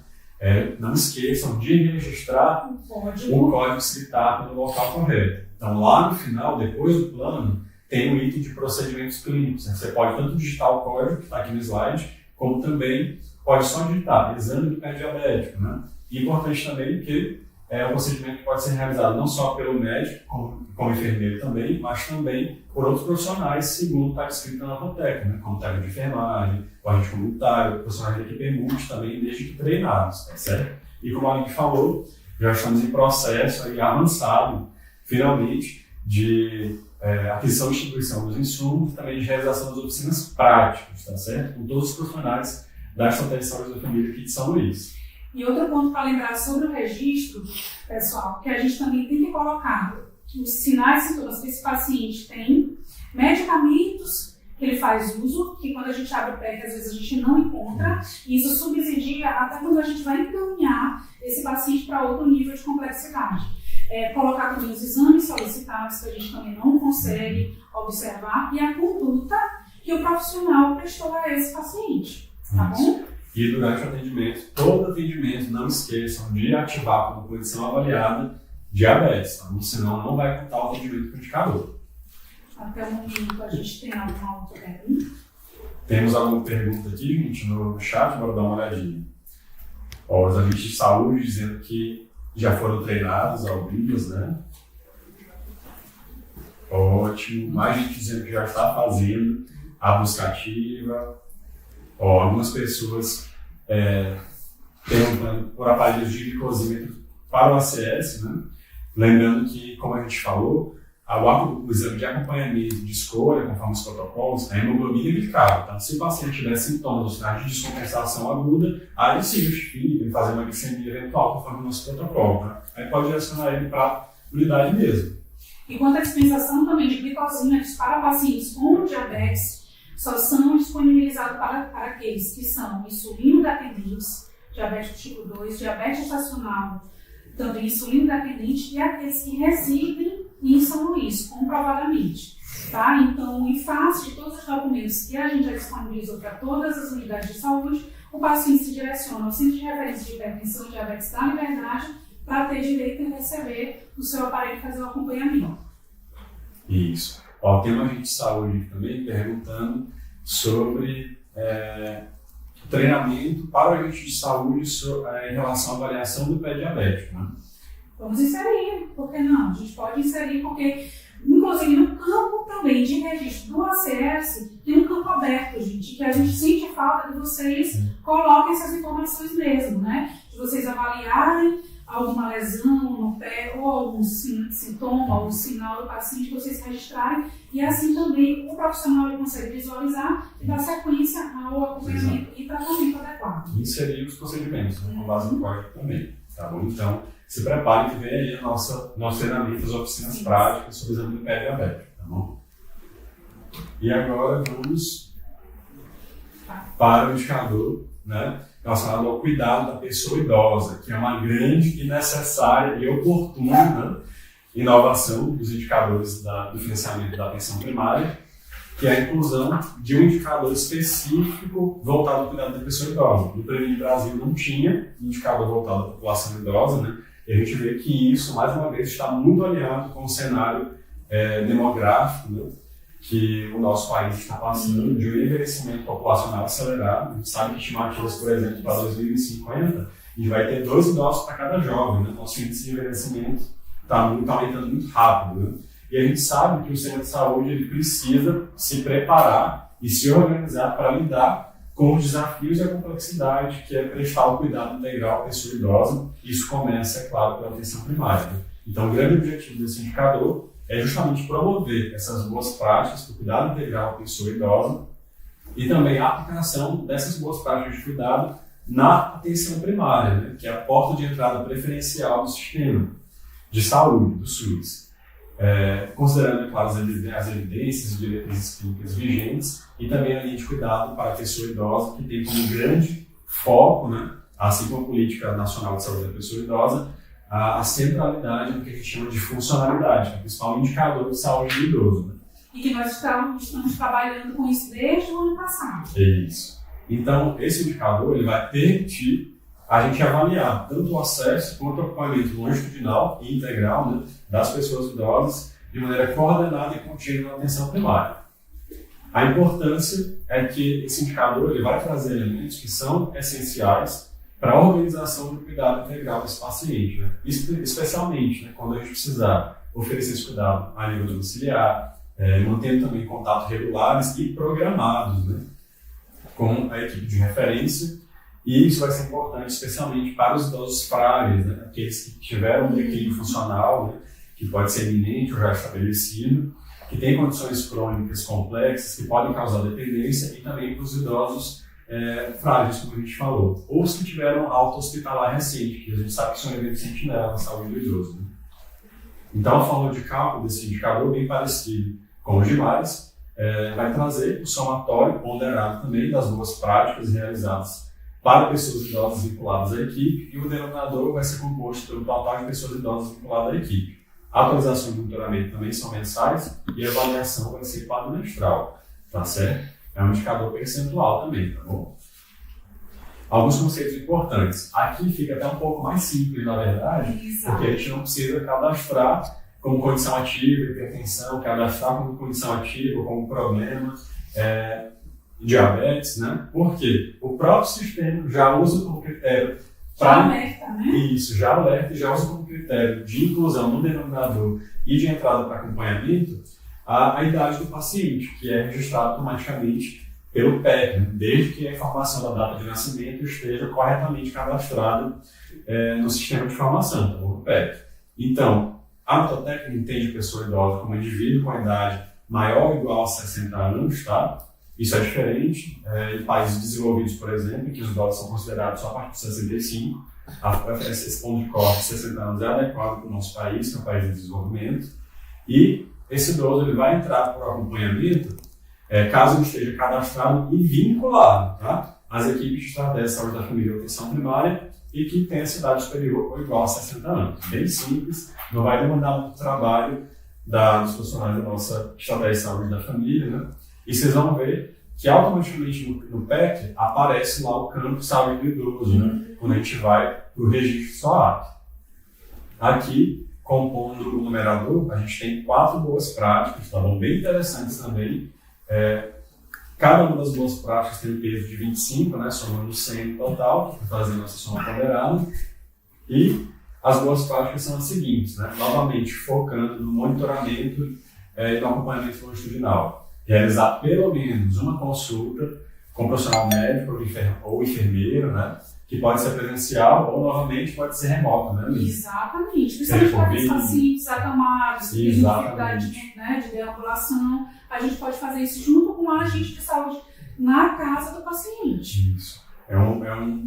não esqueçam de registrar o código CITAP no local correto. Então, lá no final, depois do plano, tem um item de procedimentos clínicos. Você pode tanto digitar o código, que está aqui no slide, como também pode só digitar exame do pé diabético, né? E importante também que é um procedimento que pode ser realizado não só pelo médico, como enfermeiro também, mas também por outros profissionais, segundo está escrito na nota técnica, né? Como técnico de enfermagem, o agente comunitário, profissionais da equipe multi também, desde que treinados, tá certo? E como a Aline falou, já estamos em processo aí avançado, finalmente, de aquisição e distribuição dos insumos, também de realização das oficinas práticas, tá certo? Com todos os profissionais da estratégia de saúde da família aqui de São Luís. E outro ponto para lembrar sobre o registro, pessoal, que a gente também tem que colocar os sinais e sintomas que esse paciente tem, medicamentos que ele faz uso, que quando a gente abre o PEC, às vezes a gente não encontra, e isso subsidia até quando a gente vai encaminhar esse paciente para outro nível de complexidade. Colocar também os exames solicitados, que a gente também não consegue observar, e a conduta que o profissional prestou a esse paciente, tá bom? E durante o atendimento, todo atendimento, não esqueçam de ativar como condição avaliada diabetes, tá? Senão não vai contar o atendimento com o indicador. Até o momento a gente tem alguma outra pergunta? Temos alguma pergunta aqui, gente, no chat, bora dar uma olhadinha. Os agentes de saúde dizendo que já foram treinados ao vivo, né? Ótimo. Mais gente dizendo que já está fazendo a busca ativa. Algumas pessoas perguntando por aparelhos de glicosímetro para o ACS, né? Lembrando que, como a gente falou, o exame de acompanhamento de escolha, conforme os protocolos, é hemoglobina glicada. Então, se o paciente tiver sintomas ou sinais de descompensação aguda, aí se justifica em fazer uma glicemia eventual, conforme o nosso protocolo. Né? Aí pode direcionar ele para a unidade mesmo. E quanto à dispensação também de glicosímetros para pacientes com diabetes, só são disponibilizados para aqueles que são insulino dependentes, diabetes tipo 2, diabetes estacional, tanto insulino dependente e aqueles que residem em São Luís, comprovadamente. Tá? Então, em face de todos os documentos que a gente já disponibilizou para todas as unidades de saúde, o paciente se direciona ao Centro de Referência de Hipertensão e Diabetes da Liberdade para ter direito a receber o seu aparelho e fazer o acompanhamento. Isso. Ó, tem um agente de saúde também perguntando sobre treinamento para o agente de saúde em relação à avaliação do pé diabético. Né? Vamos inserir, por que não? A gente pode inserir porque, inclusive no campo também de registro do ACS, tem um campo aberto, gente, que a gente sente falta de vocês coloquem essas informações mesmo, né? De vocês avaliarem alguma lesão no pé ou algum sintoma, algum sinal do paciente que vocês registrarem e assim também o profissional consegue visualizar e dar sequência ao acompanhamento e tratamento adequado. Inserir os procedimentos, com base no código também, tá bom? Então, se prepare que vem aí a nosso treinamento, as oficinas práticas sobre o exame do pé diabético, tá bom? E agora vamos para o indicador, né, relacionado ao cuidado da pessoa idosa, que é uma grande e necessária e oportuna inovação dos indicadores do financiamento da atenção primária, que é a inclusão de um indicador específico voltado ao cuidado da pessoa idosa. No Previne Brasil não tinha indicador voltado à população idosa, né? E a gente vê que isso, mais uma vez, está muito alinhado com o cenário demográfico, né, que o nosso país está passando, de um envelhecimento populacional acelerado. A gente sabe que estimativas, por exemplo, para 2050, a gente vai ter 2 idosos para cada jovem. Né? Nosso índice de envelhecimento está aumentando muito rápido. Né? E a gente sabe que o sistema de saúde ele precisa se preparar e se organizar para lidar com os desafios e a complexidade que é prestar o cuidado integral à pessoa idosa. Isso começa, é claro, pela atenção primária. Né? Então, o grande objetivo desse indicador é justamente promover essas boas práticas para o cuidado integral à pessoa idosa e também a aplicação dessas boas práticas de cuidado na atenção primária, né, que é a porta de entrada preferencial do sistema de saúde, do SUS. Considerando, é claro, as evidências e diretrizes clínicas vigentes e também a linha de cuidado para a pessoa idosa, que tem como grande foco, né, assim como a Política Nacional de Saúde da Pessoa Idosa, a centralidade no que a gente chama de funcionalidade, que é o principal indicador de saúde do idoso. Né? E que nós estamos trabalhando com isso desde o ano passado. É isso. Então, esse indicador ele vai permitir a gente avaliar tanto o acesso quanto o acompanhamento longitudinal e integral, né, das pessoas idosas de maneira coordenada e contínua na atenção primária. A importância é que esse indicador ele vai trazer elementos que são essenciais para a organização do cuidado integral desse paciente, né? Especialmente, né, quando a gente precisar oferecer esse cuidado a nível domiciliar, mantendo também contatos regulares e programados, né, com a equipe de referência, e isso vai ser importante especialmente para os idosos frágeis, né, aqueles que tiveram um declínio funcional, né, que pode ser iminente ou já estabelecido, que têm condições crônicas complexas que podem causar dependência, e também para os idosos frágeis, como a gente falou, ou os que tiveram alta hospitalar recente, que a gente sabe que são eventos sentinela na saúde do idoso. Né? Então, a forma de cálculo desse indicador, bem parecido com os demais, vai trazer o somatório ponderado também das boas práticas realizadas para pessoas idosas vinculadas à equipe, e o denominador vai ser composto pelo total de pessoas idosas vinculadas à equipe. A atualização e monitoramento também são mensais e a avaliação vai ser quadrimestral, tá certo? É um indicador percentual também, tá bom? Alguns conceitos importantes. Aqui fica até um pouco mais simples, na verdade, porque a gente não precisa cadastrar como condição ativa, hipertensão, cadastrar como condição ativa, como problema, diabetes, né? Porque o próprio sistema já usa como critério já alerta, né? Isso, já alerta e já usa como critério de inclusão no denominador e de entrada para acompanhamento a idade do paciente, que é registrado automaticamente pelo PEP, né? Desde que a informação da data de nascimento esteja corretamente cadastrada no sistema de informação, então, no PEP. Então, a nota técnica entende a pessoa idosa como indivíduo com a idade maior ou igual a 60 anos, tá? Isso é diferente em países desenvolvidos, por exemplo, em que os idosos são considerados só a partir de 65. Esse ponto de corte de 60 anos é adequado para o nosso país, que é um país de desenvolvimento. E esse idoso ele vai entrar por acompanhamento caso ele esteja cadastrado e vinculado, tá, às equipes de estratégia de saúde da família e atenção primária e que tenha idade superior ou igual a 60 anos. Bem simples, não vai demandar muito trabalho dos profissionais da nossa estratégia de saúde da família, né? E vocês vão ver que automaticamente no PEC aparece lá o campo saúde do idoso, né? Quando a gente vai para o registro SOAP. Aqui, compondo o numerador, a gente tem 4 boas práticas, tá bom? Bem interessantes também. Cada uma das boas práticas tem um peso de 25, né? Somando 100 no total, para fazer a nossa soma ponderada. E as boas práticas são as seguintes, né? Novamente, focando no monitoramento e no acompanhamento longitudinal. Realizar pelo menos uma consulta com um profissional médico ou enfermeiro, né? Que pode ser presencial ou, novamente, pode ser remoto, né? Exatamente. Principalmente para os pacientes acamados, que têm dificuldade, né, de deambulação. A gente pode fazer isso junto com a agente de saúde na casa do paciente. Isso.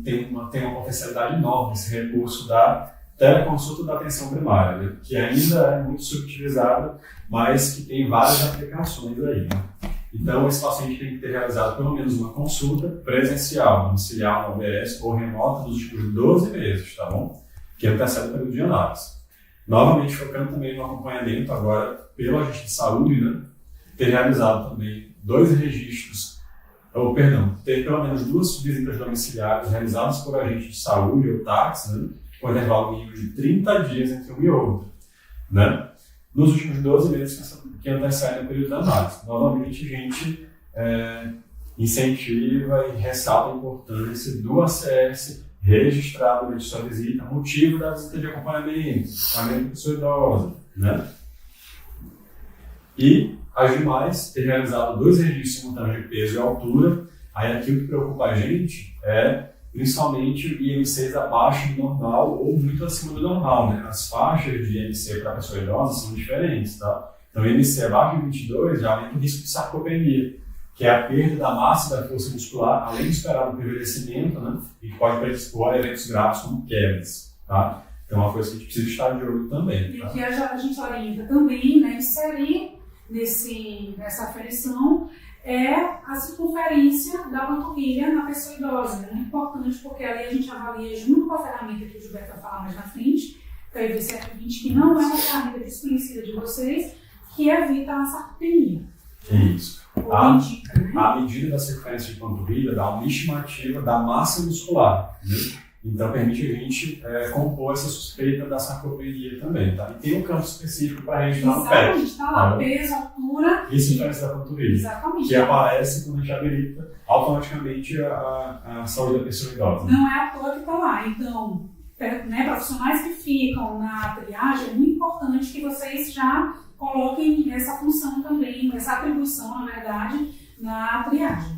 Tem uma potencialidade enorme esse recurso da teleconsulta da atenção primária, né? Que ainda é muito subutilizado, mas que tem várias aplicações aí, né? Então, esse paciente tem que ter realizado pelo menos uma consulta presencial, domiciliar na UBS ou remota nos últimos 12 meses, tá bom? Que antecede o período de análise. Novamente, focando também no acompanhamento agora pelo agente de saúde, né? Ter realizado também 2 registros, ter pelo menos 2 visitas domiciliares realizadas por agente de saúde ou táxi, né? Com intervalo mínimo de 30 dias entre um e outro, né? Nos últimos 12 meses que antecedem o período da análise. Novamente, a gente incentiva e ressalta a importância do ACS registrado durante sua visita, motivo da visita de acompanhamento da pessoa idosa, né? E as demais, ter realizado 2 registros simultâneos de peso e altura. Aí aqui o que preocupa a gente é principalmente IMCs abaixo do normal ou muito acima do normal, né? As faixas de IMC para a pessoa idosa são diferentes, tá? Então, IMC abaixo de 22 já aumenta o risco de sarcopenia, que é a perda da massa e da força muscular, além do esperado pelo envelhecimento, né? E pode predispor a eventos graves como quedas, tá? Então, é uma coisa que a gente precisa estar de olho também. E o que a gente orienta também, né, inserir nessa aferição é a circunferência da panturrilha na pessoa idosa. É muito importante porque ali a gente avalia junto com a ferramenta que o Gilberto vai falar mais na frente, que é o IVCF20, que não é uma ferramenta desconhecida de vocês, que evita a sarcopenia. Isso. Indica, né? A medida da circunferência de panturrilha dá uma estimativa da massa muscular, né? Então permite a gente compor essa suspeita da sarcopenia também, tá? E tem um campo específico para registrar no pé. Exatamente, está lá, peso, altura. E circunferência da panturrilha. Exatamente. Que aparece quando a gente habilita automaticamente a saúde da pessoa idosa. Não é à toa que está lá. Então, né, profissionais que ficam na triagem, é muito importante que vocês já coloquem essa função também, essa atribuição, na verdade, na triagem.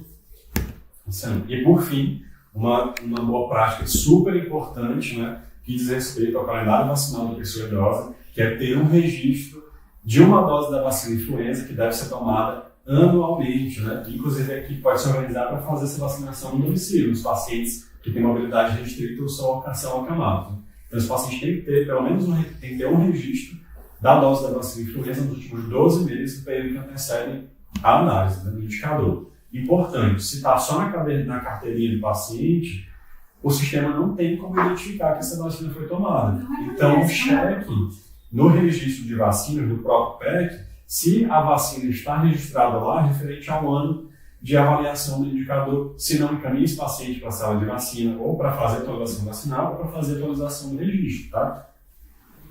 Sim. E por fim, uma boa prática super importante, né, que diz respeito ao calendário vacinal da pessoa idosa, que é ter um registro de uma dose da vacina influenza que deve ser tomada anualmente, né? Inclusive aqui pode se organizar para fazer essa vacinação no domicílio, nos pacientes que têm mobilidade restrita ou são acamados. Então, os pacientes têm que ter pelo menos um registro da dose da vacina influenza nos últimos 12 meses do período que antecedem a análise, né, do indicador. Importante, se está só na carteirinha do paciente, o sistema não tem como identificar que essa vacina foi tomada. Então, cheque no registro de vacinas do próprio PEC se a vacina está registrada lá referente ao ano de avaliação do indicador, se não encaminha esse paciente para a sala de vacina ou para fazer atualização vacinal ou para fazer atualização do registro, tá?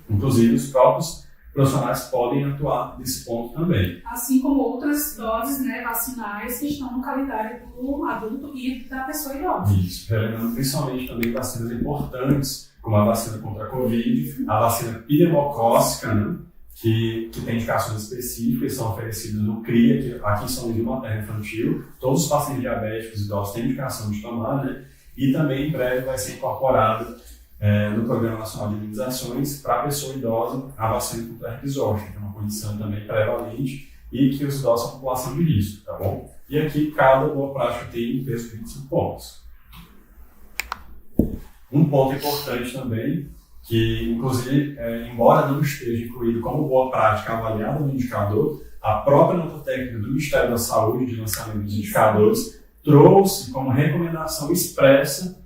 Inclusive, os próprios profissionais podem atuar nesse ponto também. Assim como outras doses, né, vacinais que estão no calendário do adulto e da pessoa idosa. Isso, relembrando principalmente também vacinas importantes, como a vacina contra a Covid, a vacina pneumocócica, né, que tem indicações específicas, são oferecidas no CRIA, que aqui em São Luís materno infantil. Todos os pacientes diabéticos e idosos têm indicação de tomar, né, e também em breve vai ser incorporada no Programa Nacional de Imunizações para a pessoa idosa a vacina contra a herpes zoster, que é uma condição também prevalente e que os idosos são população de risco, tá bom? E aqui cada boa prática tem um peso de 25 pontos. Um ponto importante também, que inclusive, embora não esteja incluído como boa prática avaliada no indicador, a própria nota técnica do Ministério da Saúde de lançamento dos indicadores trouxe como recomendação expressa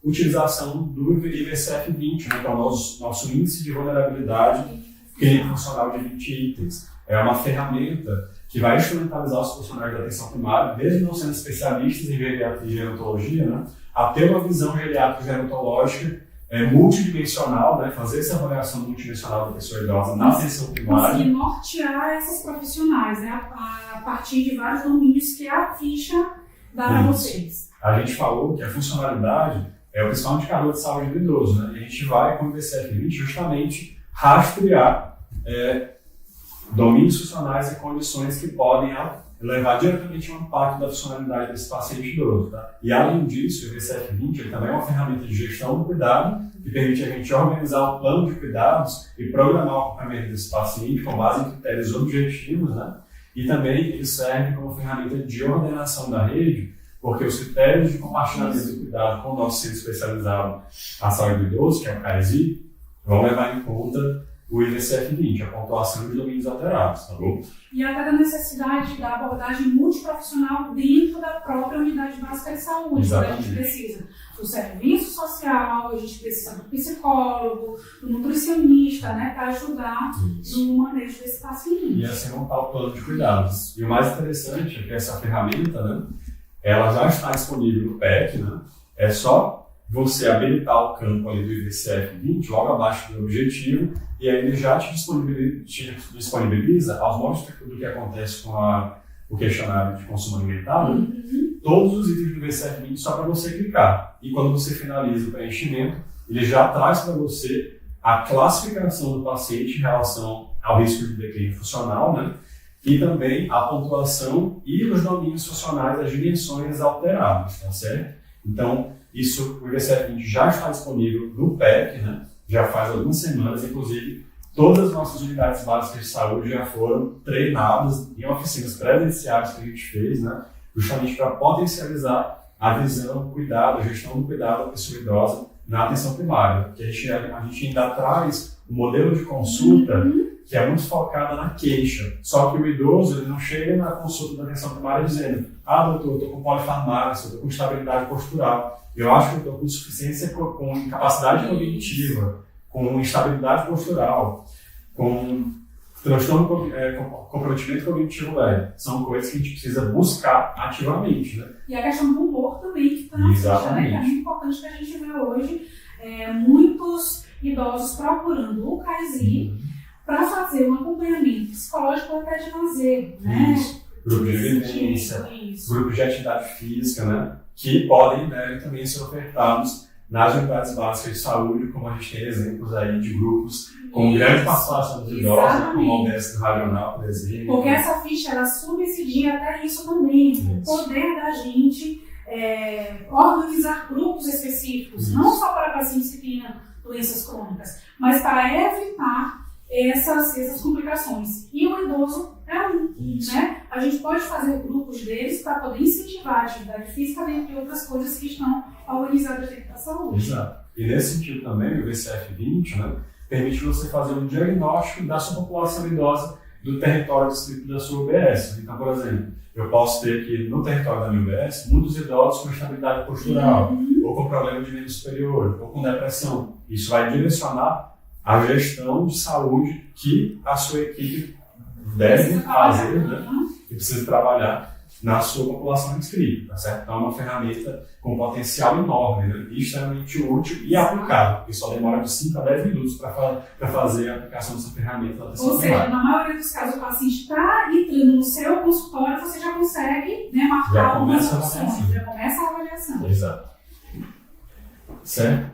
utilização do IVCF-20, né, que é o nosso índice de vulnerabilidade clínico funcional de 20 itens. É uma ferramenta que vai instrumentalizar os profissionais da atenção primária, mesmo não sendo especialistas em geriatria e gerontologia, né, a ter uma visão geriátrica e gerontológica multidimensional, né, fazer essa avaliação multidimensional da pessoa idosa na atenção primária. Conseguir nortear esses profissionais, né, a partir de vários domínios que a ficha dá para vocês. A gente falou que a funcionalidade é o principal indicador de saúde do idoso, né, e a gente vai, com o IVCF-20, justamente rastrear domínios funcionais e condições que podem levar diretamente ao impacto da funcionalidade desse paciente idoso. Tá? E além disso, o IVCF-20 ele também é uma ferramenta de gestão do cuidado que permite a gente organizar um plano de cuidados e programar o acompanhamento desse paciente com base em critérios objetivos, né? E também ele serve como ferramenta de ordenação da rede, porque os critérios de compartilhamento do cuidado com o nosso centro especializado à saúde do idoso, que é o CAESI, vão levar em conta o IVCF-20, a pontuação de domínios alterados, tá bom? E até da necessidade da abordagem multiprofissional dentro da própria unidade básica de saúde. Exatamente. A gente precisa do serviço social, a gente precisa do psicólogo, do nutricionista, né, para ajudar no manejo desse paciente. E assim montar o plano de cuidados. E o mais interessante é que essa ferramenta, né, ela já está disponível no PEC, né? É só você habilitar o campo ali do IVCF-20 logo abaixo do objetivo, e aí ele já te disponibiliza, aos moldes do que acontece com o questionário de consumo alimentar, né? Todos os itens do IVCF-20 só para você clicar. E quando você finaliza o preenchimento, ele já traz para você a classificação do paciente em relação ao risco de declínio funcional, né? E também a pontuação e os domínios funcionais, as dimensões alteradas, tá certo? Então, isso, o IVCF-20 já está disponível no PEC, né? Já faz algumas semanas, inclusive, todas as nossas unidades básicas de saúde já foram treinadas em oficinas presenciais que a gente fez, né? Justamente para potencializar a visão, o cuidado, a gestão do cuidado da pessoa idosa na atenção primária. Porque a gente ainda traz um modelo de consulta que é muito focada na queixa. Só que o idoso ele não chega na consulta da atenção primária dizendo: doutor, eu estou com polifarmácia, eu estou com instabilidade postural, eu acho que eu estou com insuficiência, com incapacidade cognitiva, com instabilidade postural, com transtorno, comprometimento cognitivo leve. São coisas que a gente precisa buscar ativamente, né? E a questão do humor também, que está na ficha, né? Que é muito importante que a gente vê hoje muitos idosos procurando o CAESI para fazer um acompanhamento psicológico até de lazer, né? Grupo de vivência, grupos de atividade física, né? Que podem e devem também ser ofertados nas unidades básicas de saúde, como a gente tem exemplos aí de grupos com grande participação dos idosos, como o Alberto Regional, por exemplo. Porque essa ficha, ela subsidia até isso também, o poder da gente organizar grupos específicos, não só para pacientes que tenham doenças crônicas, mas para evitar essas complicações. E o idoso é né? A gente pode fazer grupos deles para poder incentivar a atividade física, dentre outras coisas que estão organizadas dentro da saúde. Exato. E nesse sentido também, o IVCF-20, né, permite você fazer um diagnóstico da sua população idosa do território distrito da sua UBS. Então, por exemplo, eu posso ter aqui no território da minha UBS muitos idosos com instabilidade postural, ou com problema de nível superior, ou com depressão. Isso vai direcionar a gestão de saúde que a sua equipe deve fazer, né? E precisa trabalhar na sua população inscrita, tá certo? Então é uma ferramenta com potencial enorme, né? E extremamente útil e aplicável, porque só demora de 5 a 10 minutos para fazer a aplicação dessa ferramenta. Ou seja, na maioria dos casos o paciente está entrando no seu consultório, você já consegue, né, marcar algumas opções, já começa a avaliação. Exato. Certo?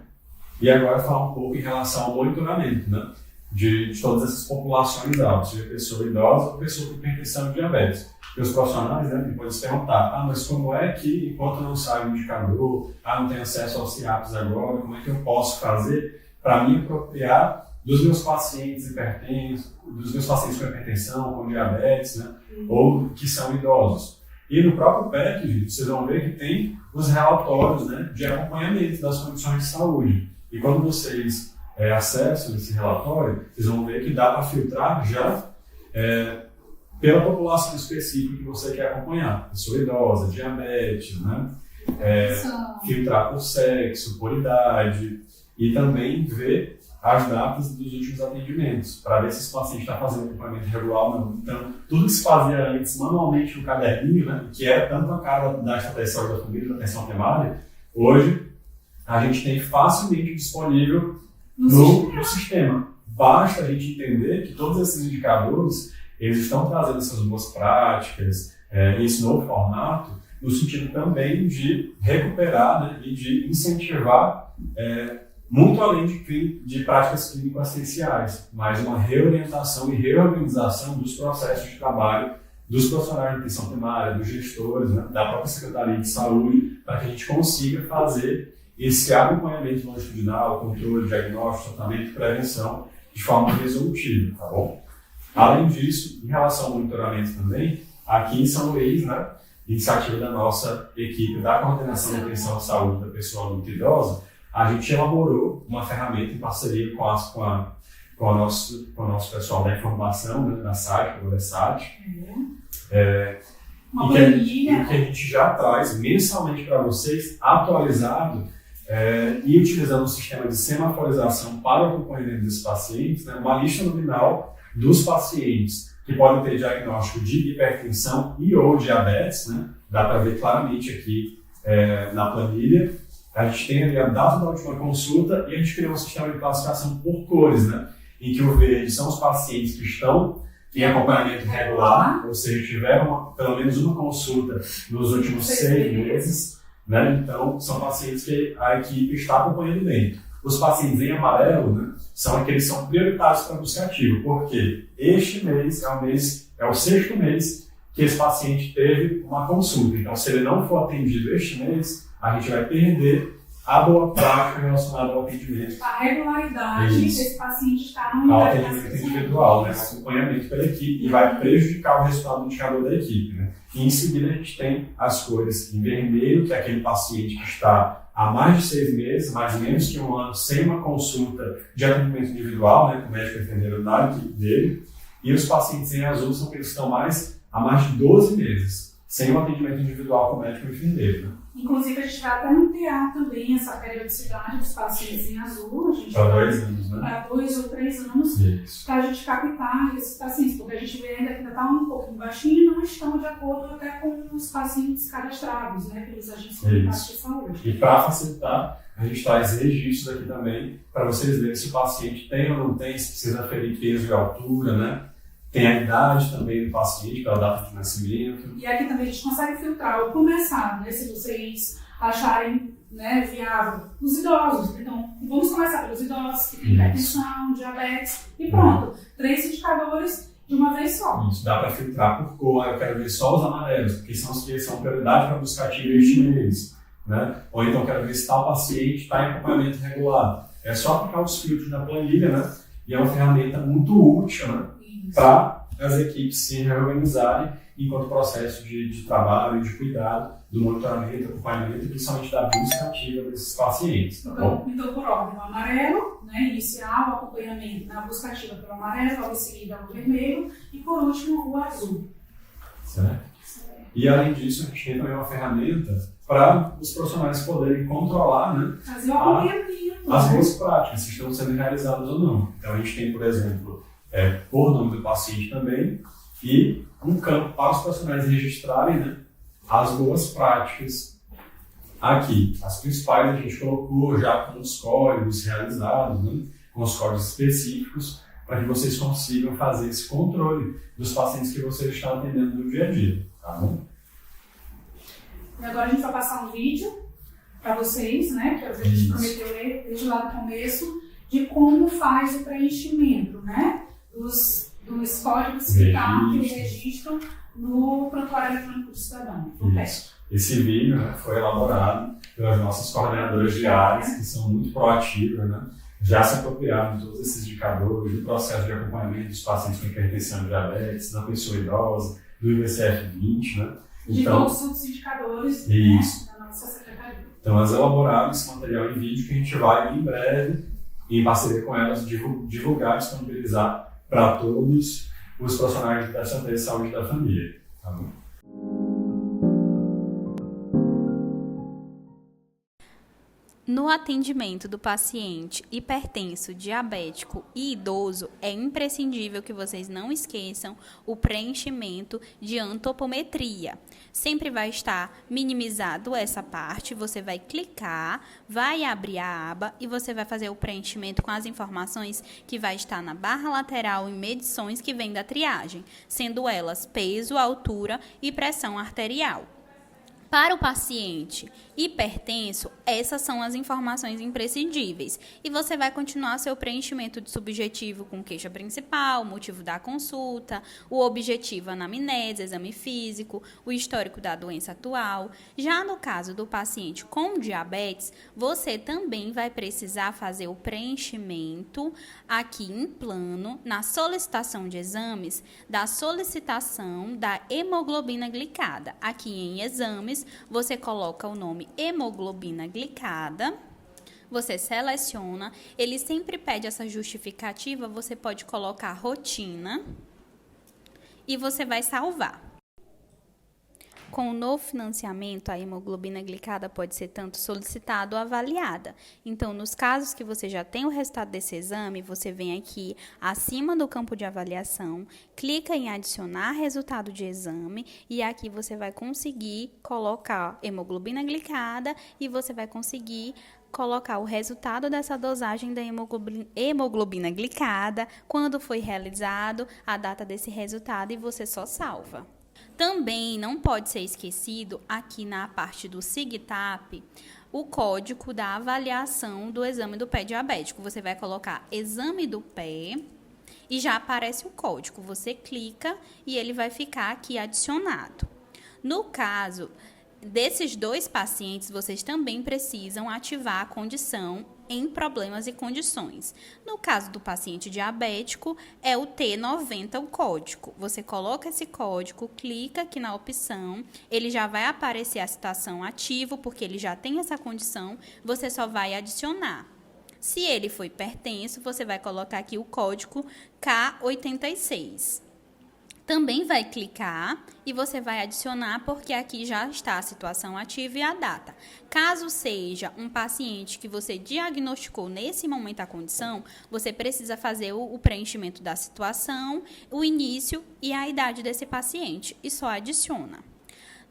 E agora falar um pouco em relação ao monitoramento, né? De todas essas populações altas, seja pessoa idosa ou pessoa com hipertensão e diabetes. E os profissionais, né, podem se perguntar: mas como é que, enquanto não sai o indicador, não tenho acesso aos CIAPs agora, como é que eu posso fazer para me apropriar dos meus pacientes hipertensos, dos meus pacientes com hipertensão, com diabetes, né, ou que são idosos? E no próprio PEC, gente, vocês vão ver que tem os relatórios, né, de acompanhamento das condições de saúde. E quando vocês acessam esse relatório, vocês vão ver que dá para filtrar já pela população específica que você quer acompanhar. Pessoa idosa, diabetes, né? filtrar por sexo, por idade e também ver as datas dos últimos atendimentos, para ver se esse paciente está fazendo acompanhamento regular ou não. Então, tudo que se fazia antes manualmente no caderninho, né, que era tanto a cara da estratégia de saúde da família, da atenção primária, hoje a gente tem facilmente disponível no sistema. Basta a gente entender que todos esses indicadores eles estão trazendo essas boas práticas, esse novo formato, no sentido também de recuperar, né, e de incentivar muito além de práticas clínico-assistenciais, mas uma reorientação e reorganização dos processos de trabalho dos profissionais de atenção primária, dos gestores, né, da própria Secretaria de Saúde, para que a gente consiga fazer esse acompanhamento longitudinal, controle, diagnóstico, tratamento e prevenção de forma resolutiva, tá bom? Além disso, em relação ao monitoramento também, aqui em São Luís, né, iniciativa da nossa equipe da Coordenação de Atenção à Saúde da Pessoa Adulta e Idosa, a gente elaborou uma ferramenta em parceria com o nosso pessoal da informação, né, da SAT, do SAT. Uma planilha. E que a gente já traz mensalmente para vocês, atualizado e utilizando o sistema de semaforização para o acompanhamento desses pacientes, né, uma lista nominal dos pacientes que podem ter diagnóstico de hipertensão e ou diabetes, né, dá para ver claramente aqui na planilha. A gente tem ali a data da última consulta e a gente criou um sistema de classificação por cores, né? Em que o verde são os pacientes que estão em acompanhamento regular, ou seja, tiveram pelo menos uma consulta nos últimos 6 meses, né? Então, são pacientes que a equipe está acompanhando bem. Os pacientes em amarelo, né, são aqueles que são prioritários para a busca ativa, porque este mês é o 6º mês que esse paciente teve uma consulta. Então, se ele não for atendido este mês, a gente vai perder a boa prática relacionada ao atendimento. A regularidade desse paciente está no atendimento individual, né? Acompanhamento pela equipe, e vai prejudicar o resultado do indicador da equipe, né? E em seguida a gente tem as cores em vermelho, que é aquele paciente que está há mais de 6 meses, mais ou menos que 1 ano, sem uma consulta de atendimento individual, né, com o médico enfermeiro da equipe dele. E os pacientes em azul são aqueles que estão há mais de 12 meses, sem um atendimento individual com o médico enfermeiro, né? Inclusive, a gente vai até ampliar também essa periodicidade dos pacientes em azul. A gente para 2 anos, né? Para 2 ou 3 anos, para a gente captar esses pacientes, porque a gente vê ainda que ainda está um pouquinho baixinho e não estão de acordo até com os pacientes cadastrados, né, pelos agentes comunitários de saúde. E para facilitar, a gente traz registros aqui também, para vocês verem se o paciente tem ou não tem, se precisa aferir peso e altura, né? Tem a idade também do paciente, pela data de nascimento. E aqui também a gente consegue filtrar ou começar, né, se vocês acharem, né, viável, os idosos. Então, vamos começar pelos idosos que têm hipertensão, diabetes e pronto. 3 indicadores de uma vez só. Isso, dá para filtrar por cor. Eu quero ver só os amarelos, porque são os que são prioridade para buscar ativa este mês, né? Ou então quero ver se tal paciente está em acompanhamento regular. É só aplicar os filtros na planilha, né? E é uma ferramenta muito útil, né, para as equipes se reorganizarem enquanto processo de trabalho e de cuidado do monitoramento, acompanhamento e principalmente da busca ativa desses pacientes. Tá bom? Então, por ordem, o amarelo, né, inicial, o acompanhamento na busca ativa pelo amarelo, logo em seguida o vermelho e, por último, o azul. Certo? E, além disso, a gente tem também uma ferramenta para os profissionais poderem controlar, né, fazer o acompanhamento, as boas práticas, se estão sendo realizadas ou não. Então, a gente tem, por exemplo, por nome do paciente também, e um campo para os profissionais registrarem, né, as boas práticas. Aqui, as principais a gente colocou já com os códigos realizados, né, com os códigos específicos, para que vocês consigam fazer esse controle dos pacientes que vocês estão atendendo no dia a dia. Tá bom? E agora a gente vai passar um vídeo para vocês, né, que a gente prometeu desde lá do começo, de como faz o preenchimento, né, dos códigos que estão no registro no prontuário eletrônico do cidadão. Esse vídeo, né, foi elaborado pelas nossas coordenadoras diárias, que são muito proativas, né, já se apropriaram de todos esses indicadores, do processo de acompanhamento dos pacientes com hipertensão e diabetes, da pessoa idosa, do IBCF-20, né? De todos os indicadores, né, da nossa secretaria. Então, elas elaboraram esse material em vídeo que a gente vai, em breve, em parceria com elas, divulgar e disponibilizar para todos os profissionais da Secretaria de Saúde da família. Tá bom? No atendimento do paciente hipertenso, diabético e idoso, é imprescindível que vocês não esqueçam o preenchimento de antropometria. Sempre vai estar minimizado essa parte, você vai clicar, vai abrir a aba e você vai fazer o preenchimento com as informações que vai estar na barra lateral em medições que vem da triagem, sendo elas peso, altura e pressão arterial. Para o paciente hipertenso, essas são as informações imprescindíveis. E você vai continuar seu preenchimento de subjetivo com queixa principal, motivo da consulta, o objetivo anamnese, exame físico, o histórico da doença atual. Já no caso do paciente com diabetes, você também vai precisar fazer o preenchimento aqui em plano, na solicitação de exames, da solicitação da hemoglobina glicada. Aqui em exames, você coloca o nome hemoglobina glicada, você seleciona, ele sempre pede essa justificativa, você pode colocar rotina e você vai salvar. Com o novo financiamento, a hemoglobina glicada pode ser tanto solicitada ou avaliada. Então, nos casos que você já tem o resultado desse exame, você vem aqui acima do campo de avaliação, clica em adicionar resultado de exame e aqui você vai conseguir colocar hemoglobina glicada e você vai conseguir colocar o resultado dessa dosagem da hemoglobina glicada, quando foi realizado, a data desse resultado e você só salva. Também não pode ser esquecido, aqui na parte do SIGTAP, o código da avaliação do exame do pé diabético. Você vai colocar exame do pé e já aparece o código. Você clica e ele vai ficar aqui adicionado. No caso desses dois pacientes, vocês também precisam ativar a condição em problemas e condições. No caso do paciente diabético, é o T90 o código. Você coloca esse código, clica aqui na opção, ele já vai aparecer a situação ativo, porque ele já tem essa condição, você só vai adicionar. Se ele for hipertenso, você vai colocar aqui o código K86. Também vai clicar e você vai adicionar, porque aqui já está a situação ativa e a data. Caso seja um paciente que você diagnosticou nesse momento a condição, você precisa fazer o preenchimento da situação, o início e a idade desse paciente e só adiciona.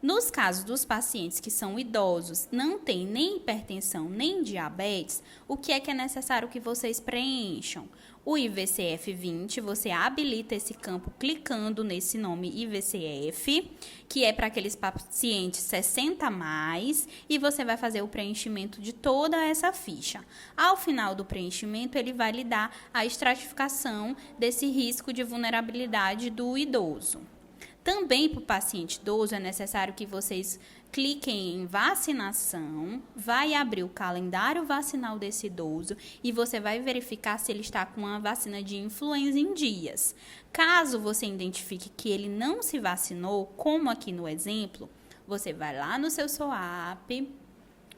Nos casos dos pacientes que são idosos, não tem nem hipertensão nem diabetes, o que é necessário que vocês preencham? O IVCF20, você habilita esse campo clicando nesse nome IVCF, que é para aqueles pacientes 60 a mais, e você vai fazer o preenchimento de toda essa ficha. Ao final do preenchimento, ele vai lhe dar a estratificação desse risco de vulnerabilidade do idoso. Também para o paciente idoso é necessário que vocês cliquem em vacinação, vai abrir o calendário vacinal desse idoso e você vai verificar se ele está com a vacina de influenza em dias. Caso você identifique que ele não se vacinou, como aqui no exemplo, você vai lá no seu SOAP.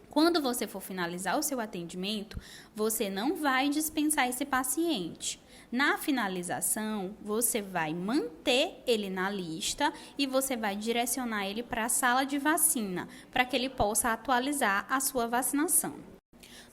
Quando você for finalizar o seu atendimento, você não vai dispensar esse paciente. Na finalização, você vai manter ele na lista e você vai direcionar ele para a sala de vacina, para que ele possa atualizar a sua vacinação.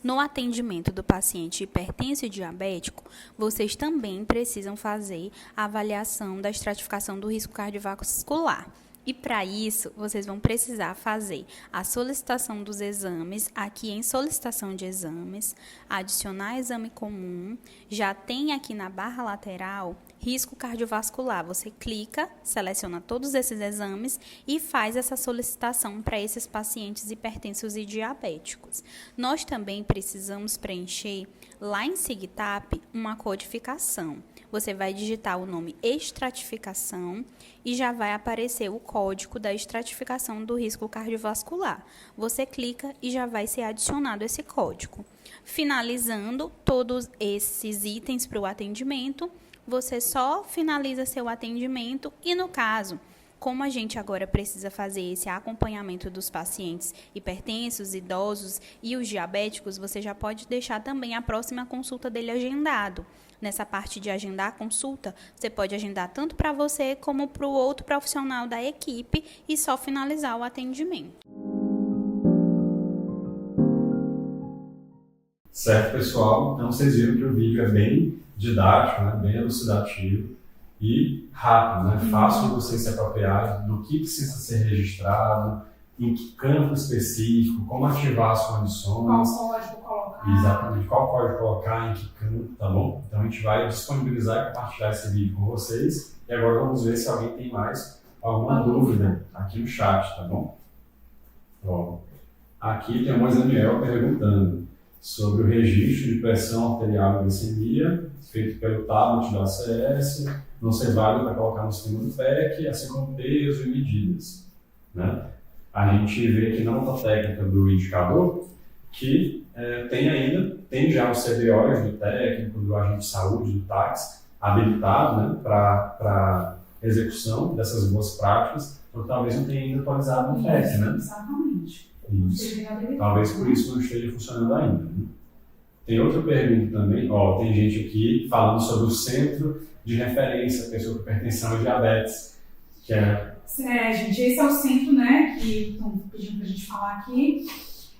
No atendimento do paciente hipertenso e diabético, vocês também precisam fazer a avaliação da estratificação do risco cardiovascular. E para isso, vocês vão precisar fazer a solicitação dos exames, aqui em solicitação de exames, adicionar exame comum, já tem aqui na barra lateral risco cardiovascular. Você clica, seleciona todos esses exames e faz essa solicitação para esses pacientes hipertensos e diabéticos. Nós também precisamos preencher lá em SIGTAP uma codificação. Você vai digitar o nome estratificação e já vai aparecer o código da estratificação do risco cardiovascular. Você clica e já vai ser adicionado esse código. Finalizando todos esses itens para o atendimento, você só finaliza seu atendimento e, no caso, como a gente agora precisa fazer esse acompanhamento dos pacientes hipertensos, idosos e os diabéticos, você já pode deixar também a próxima consulta dele agendado. Nessa parte de agendar a consulta, você pode agendar tanto para você como para o outro profissional da equipe e só finalizar o atendimento. Certo, pessoal? Então, vocês viram que o vídeo é bem didático, né? Bem elucidativo e rápido, né? Fácil de vocês se apropriarem do que precisa ser registrado, em que campo específico, como ativar as condições. Qual código colocar. Exatamente, qual código colocar, em que campo, tá bom? Então, a gente vai disponibilizar e compartilhar esse vídeo com vocês. E agora vamos ver se alguém tem mais alguma dúvida aqui no chat, tá bom? Ó, aqui tem o Moisés Daniel perguntando sobre o registro de pressão arterial e glicemia, feito pelo tablet da ACS, não ser válido para colocar no sistema do PEC, assim como peso e medidas, né? A gente vê aqui na nota técnica do indicador que tem já os CBOs do técnico, do agente de saúde, do táxi, habilitado, né, para execução dessas boas práticas, então talvez não tenha ainda atualizado no PEC, né? Exatamente. Isso. Talvez por isso não esteja funcionando ainda. Né? Tem outra pergunta também, tem gente aqui falando sobre o centro de referência, pessoa com hipertensão e diabetes, que é... gente, esse é o centro, né, que estão pedindo para a gente falar aqui,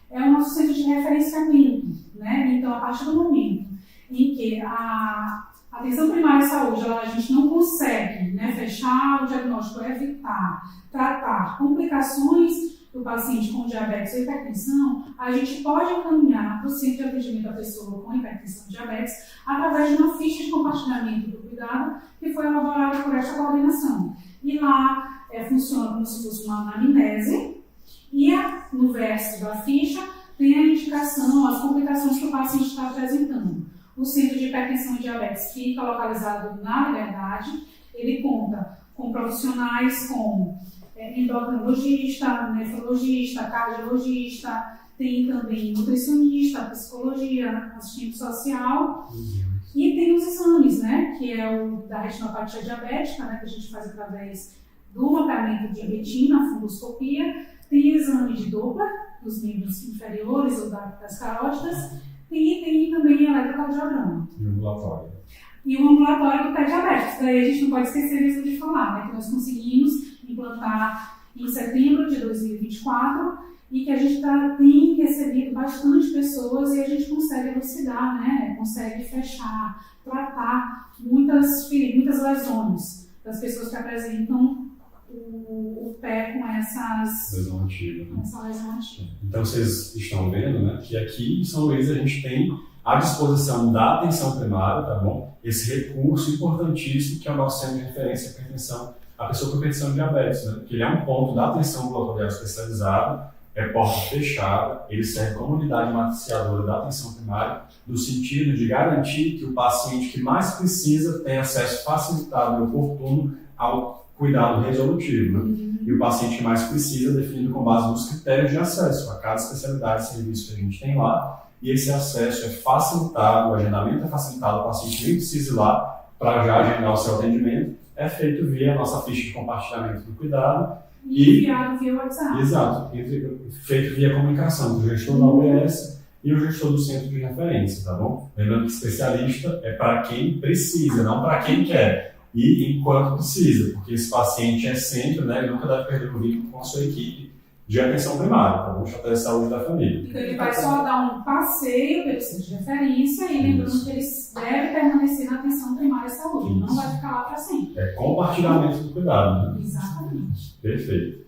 é o nosso centro de referenciamento, né, então a partir do momento em que a atenção primária de saúde, a gente não consegue, né, fechar o diagnóstico, evitar, tratar complicações do paciente com diabetes ou hipertensão, a gente pode encaminhar para o centro de atendimento da pessoa com hipertensão e diabetes através de uma ficha de compartilhamento do cuidado que foi elaborada por esta coordenação. E lá funciona como se fosse uma anamnese e no verso da ficha tem a indicação, as complicações que o paciente está apresentando. O centro de hipertensão e diabetes fica localizado na Liberdade, ele conta com profissionais como endocrinologista, nefrologista, cardiologista, tem também nutricionista, psicologia, assistente social e tem os exames, né, que é o da retinopatia diabética, né, que a gente faz através do mapeamento de retina, a fundoscopia, tem exame de Doppler dos membros inferiores ou das carótidas e tem também eletrocardiograma. E o ambulatório. E o ambulatório do pé diabético. Daí a gente não pode esquecer isso de falar, né, que nós conseguimos implantar em setembro de 2024 e que a gente tem recebido bastante pessoas e a gente consegue elucidar, né? Consegue fechar, tratar muitas lesões das pessoas que apresentam o pé com essas lesão ativa, né? Essa lesão ativa. Então vocês estão vendo, né, que aqui em São Luís a gente tem à disposição da atenção primária, tá bom? Esse recurso importantíssimo que é o nosso centro de referência para atenção a pessoa com hipertensão e diabetes, né? Que ele é um ponto da atenção ambulatorial especializada, é porta fechada, ele serve como unidade matriciadora da atenção primária, no sentido de garantir que o paciente que mais precisa tenha acesso facilitado e oportuno ao cuidado resolutivo, né? E o paciente que mais precisa definido com base nos critérios de acesso a cada especialidade de serviço que a gente tem lá, e esse acesso é facilitado, o agendamento é facilitado, o paciente nem precisa ir lá para já agendar o seu atendimento, é feito via a nossa ficha de compartilhamento do cuidado e enviado via WhatsApp. Exato, feito via comunicação do gestor da UBS e o gestor do centro de referência, tá bom? Lembrando que especialista é para quem precisa, não para quem quer. E enquanto precisa, porque esse paciente é sempre, né, ele nunca deve perder o vínculo com a sua equipe de atenção primária, tá bom? Estratégia de saúde da família. Então ele vai só dar um passeio pelo centro de referência e lembrando que ele deve permanecer na atenção primária de saúde, não vai ficar lá para sempre. É compartilhamento do cuidado, né? Exatamente. Perfeito.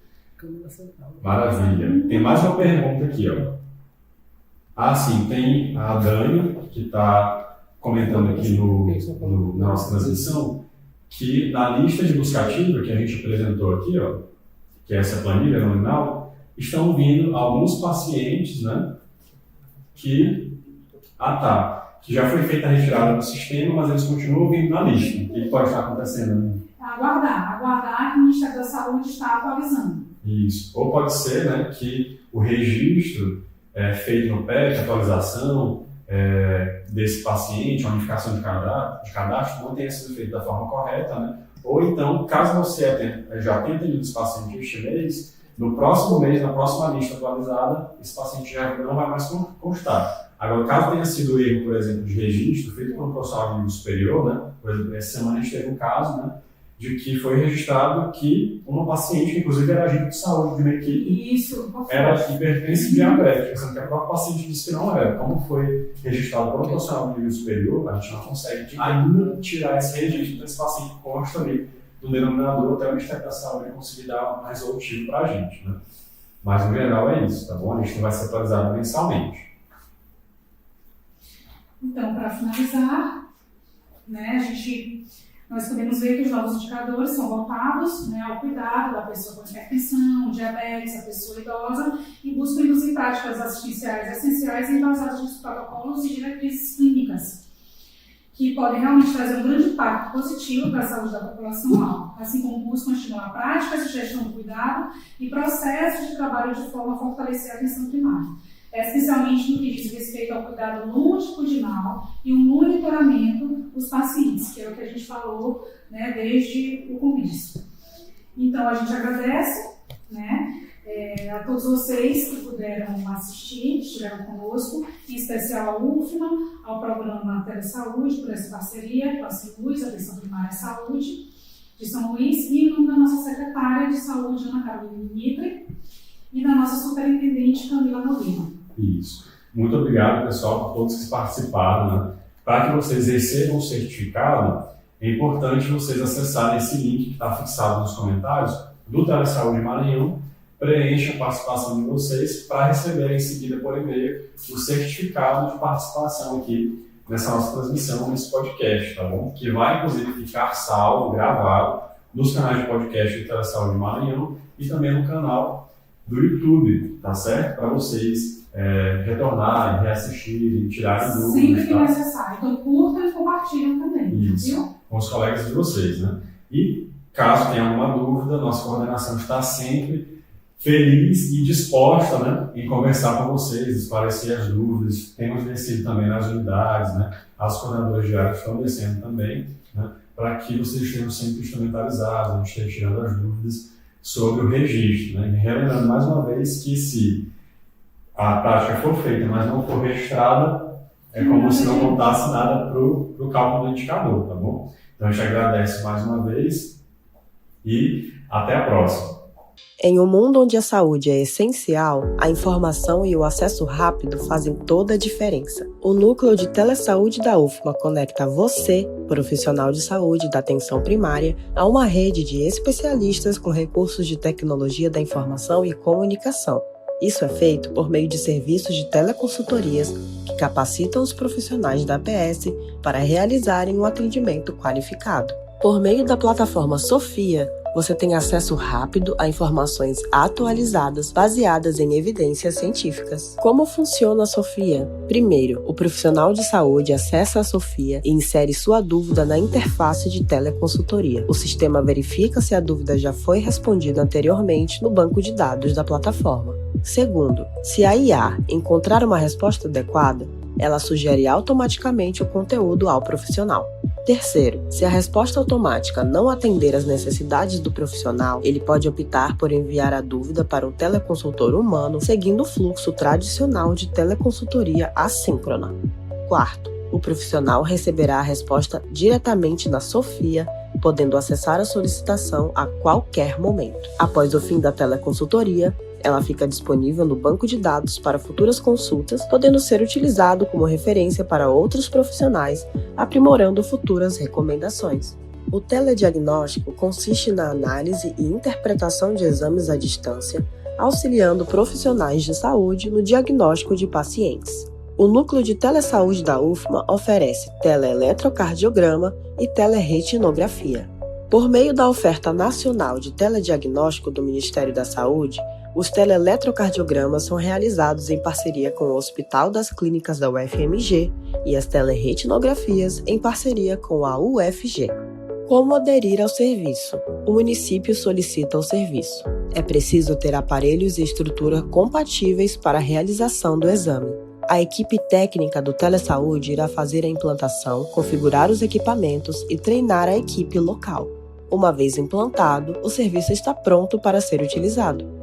Maravilha. Tem mais uma pergunta aqui, ó. Sim, tem a Dani, que está comentando aqui na nossa transmissão, que na lista de busca ativa que a gente apresentou aqui, ó, que é essa planilha nominal, estão vindo alguns pacientes, né, que já foi feita a retirada do sistema, mas eles continuam vindo na lista. O que pode estar acontecendo? Né? Aguardar que o Ministério da Saúde está atualizando. Isso. Ou pode ser, né, que o registro feito no PEC, atualização desse paciente, a unificação de cadastro, não tenha sido feito da forma correta, né? Ou então, caso você já tenha atendido esse paciente este mês, no próximo mês, na próxima lista atualizada, esse paciente já não vai mais constar. Agora, caso tenha sido erro, por exemplo, de registro, feito por um profissional de nível superior, né? Por exemplo, essa semana a gente teve um caso, né, de que foi registrado que uma paciente, que inclusive era agente de saúde de uma equipe, era hipertensa e diabética, sendo que a própria paciente disse que não era. Como foi registrado pelo profissional de nível superior, a gente não consegue ainda tirar esse registro desse paciente que consta ali do denominador até o Ministério da Saúde conseguir dar um resolutivo para a gente, né? Mas no geral é isso, tá bom? A gente vai ser atualizado mensalmente. Então, para finalizar, né, nós podemos ver que os novos indicadores são voltados, né, ao cuidado da pessoa com hipertensão, diabetes, a pessoa idosa, e buscam induzir práticas assistenciais essenciais embasadas nos protocolos e diretrizes clínicas, que podem realmente trazer um grande impacto positivo para a saúde da população, assim como buscam estimular práticas de gestão do cuidado e processos de trabalho de forma a fortalecer a atenção primária, especialmente no que diz respeito ao cuidado longitudinal e o monitoramento dos pacientes, que é o que a gente falou, né, desde o começo. Então, a gente agradece, né, a todos vocês que puderam assistir, estiveram conosco, em especial ao UFMA, ao programa Telesaúde, por essa parceria com a CILUS, Atenção Primária à Saúde, de São Luís, e em nome da nossa secretária de Saúde, Ana Carolina Mitre, e da nossa superintendente, Camila Molina. Isso. Muito obrigado, pessoal, por todos que participaram, né? Para que vocês recebam o certificado, é importante vocês acessarem esse link que está fixado nos comentários do Telesaúde Maranhão. Preenchem a participação de vocês para receber em seguida por e-mail o certificado de participação aqui nessa nossa transmissão, nesse podcast, tá bom? Que vai, inclusive, ficar salvo, gravado nos canais de podcast do Telesaúde Maranhão e também no canal do YouTube, tá certo? Para vocês retornarem, reassistirem, tirarem dúvidas. Sempre que necessário. Então, curtam e compartilham também. Isso, viu? Com os colegas de vocês, né? E, caso tenha alguma dúvida, nossa coordenação está sempre feliz e disposta, né, em conversar com vocês, esclarecer as dúvidas. Temos descido também nas unidades, né? As coordenadoras diárias estão descendo também, né, para que vocês estejam sempre instrumentalizados, a gente esteja tirando as dúvidas sobre o registro, né? E relembrando mais uma vez que se a prática for feita, mas não for registrada, é como se não contasse nada para o cálculo do indicador, tá bom? Então a gente agradece mais uma vez e até a próxima. Em um mundo onde a saúde é essencial, a informação e o acesso rápido fazem toda a diferença. O Núcleo de Telesaúde da UFMA conecta você, profissional de saúde da atenção primária, a uma rede de especialistas com recursos de tecnologia da informação e comunicação. Isso é feito por meio de serviços de teleconsultorias que capacitam os profissionais da APS para realizarem um atendimento qualificado. Por meio da plataforma Sofia, você tem acesso rápido a informações atualizadas baseadas em evidências científicas. Como funciona a Sofia? Primeiro, o profissional de saúde acessa a Sofia e insere sua dúvida na interface de teleconsultoria. O sistema verifica se a dúvida já foi respondida anteriormente no banco de dados da plataforma. Segundo, se a IA encontrar uma resposta adequada, ela sugere automaticamente o conteúdo ao profissional. Terceiro, se a resposta automática não atender às necessidades do profissional, ele pode optar por enviar a dúvida para um teleconsultor humano, seguindo o fluxo tradicional de teleconsultoria assíncrona. Quarto, o profissional receberá a resposta diretamente na Sofia, podendo acessar a solicitação a qualquer momento. Após o fim da teleconsultoria, ela fica disponível no banco de dados para futuras consultas, podendo ser utilizado como referência para outros profissionais, aprimorando futuras recomendações. O telediagnóstico consiste na análise e interpretação de exames à distância, auxiliando profissionais de saúde no diagnóstico de pacientes. O Núcleo de Telesaúde da UFMA oferece teleeletrocardiograma e teleretinografia. Por meio da oferta nacional de telediagnóstico do Ministério da Saúde, os teleeletrocardiogramas são realizados em parceria com o Hospital das Clínicas da UFMG e as teleretinografias em parceria com a UFG. Como aderir ao serviço? O município solicita o serviço. É preciso ter aparelhos e estrutura compatíveis para a realização do exame. A equipe técnica do Telesaúde irá fazer a implantação, configurar os equipamentos e treinar a equipe local. Uma vez implantado, o serviço está pronto para ser utilizado.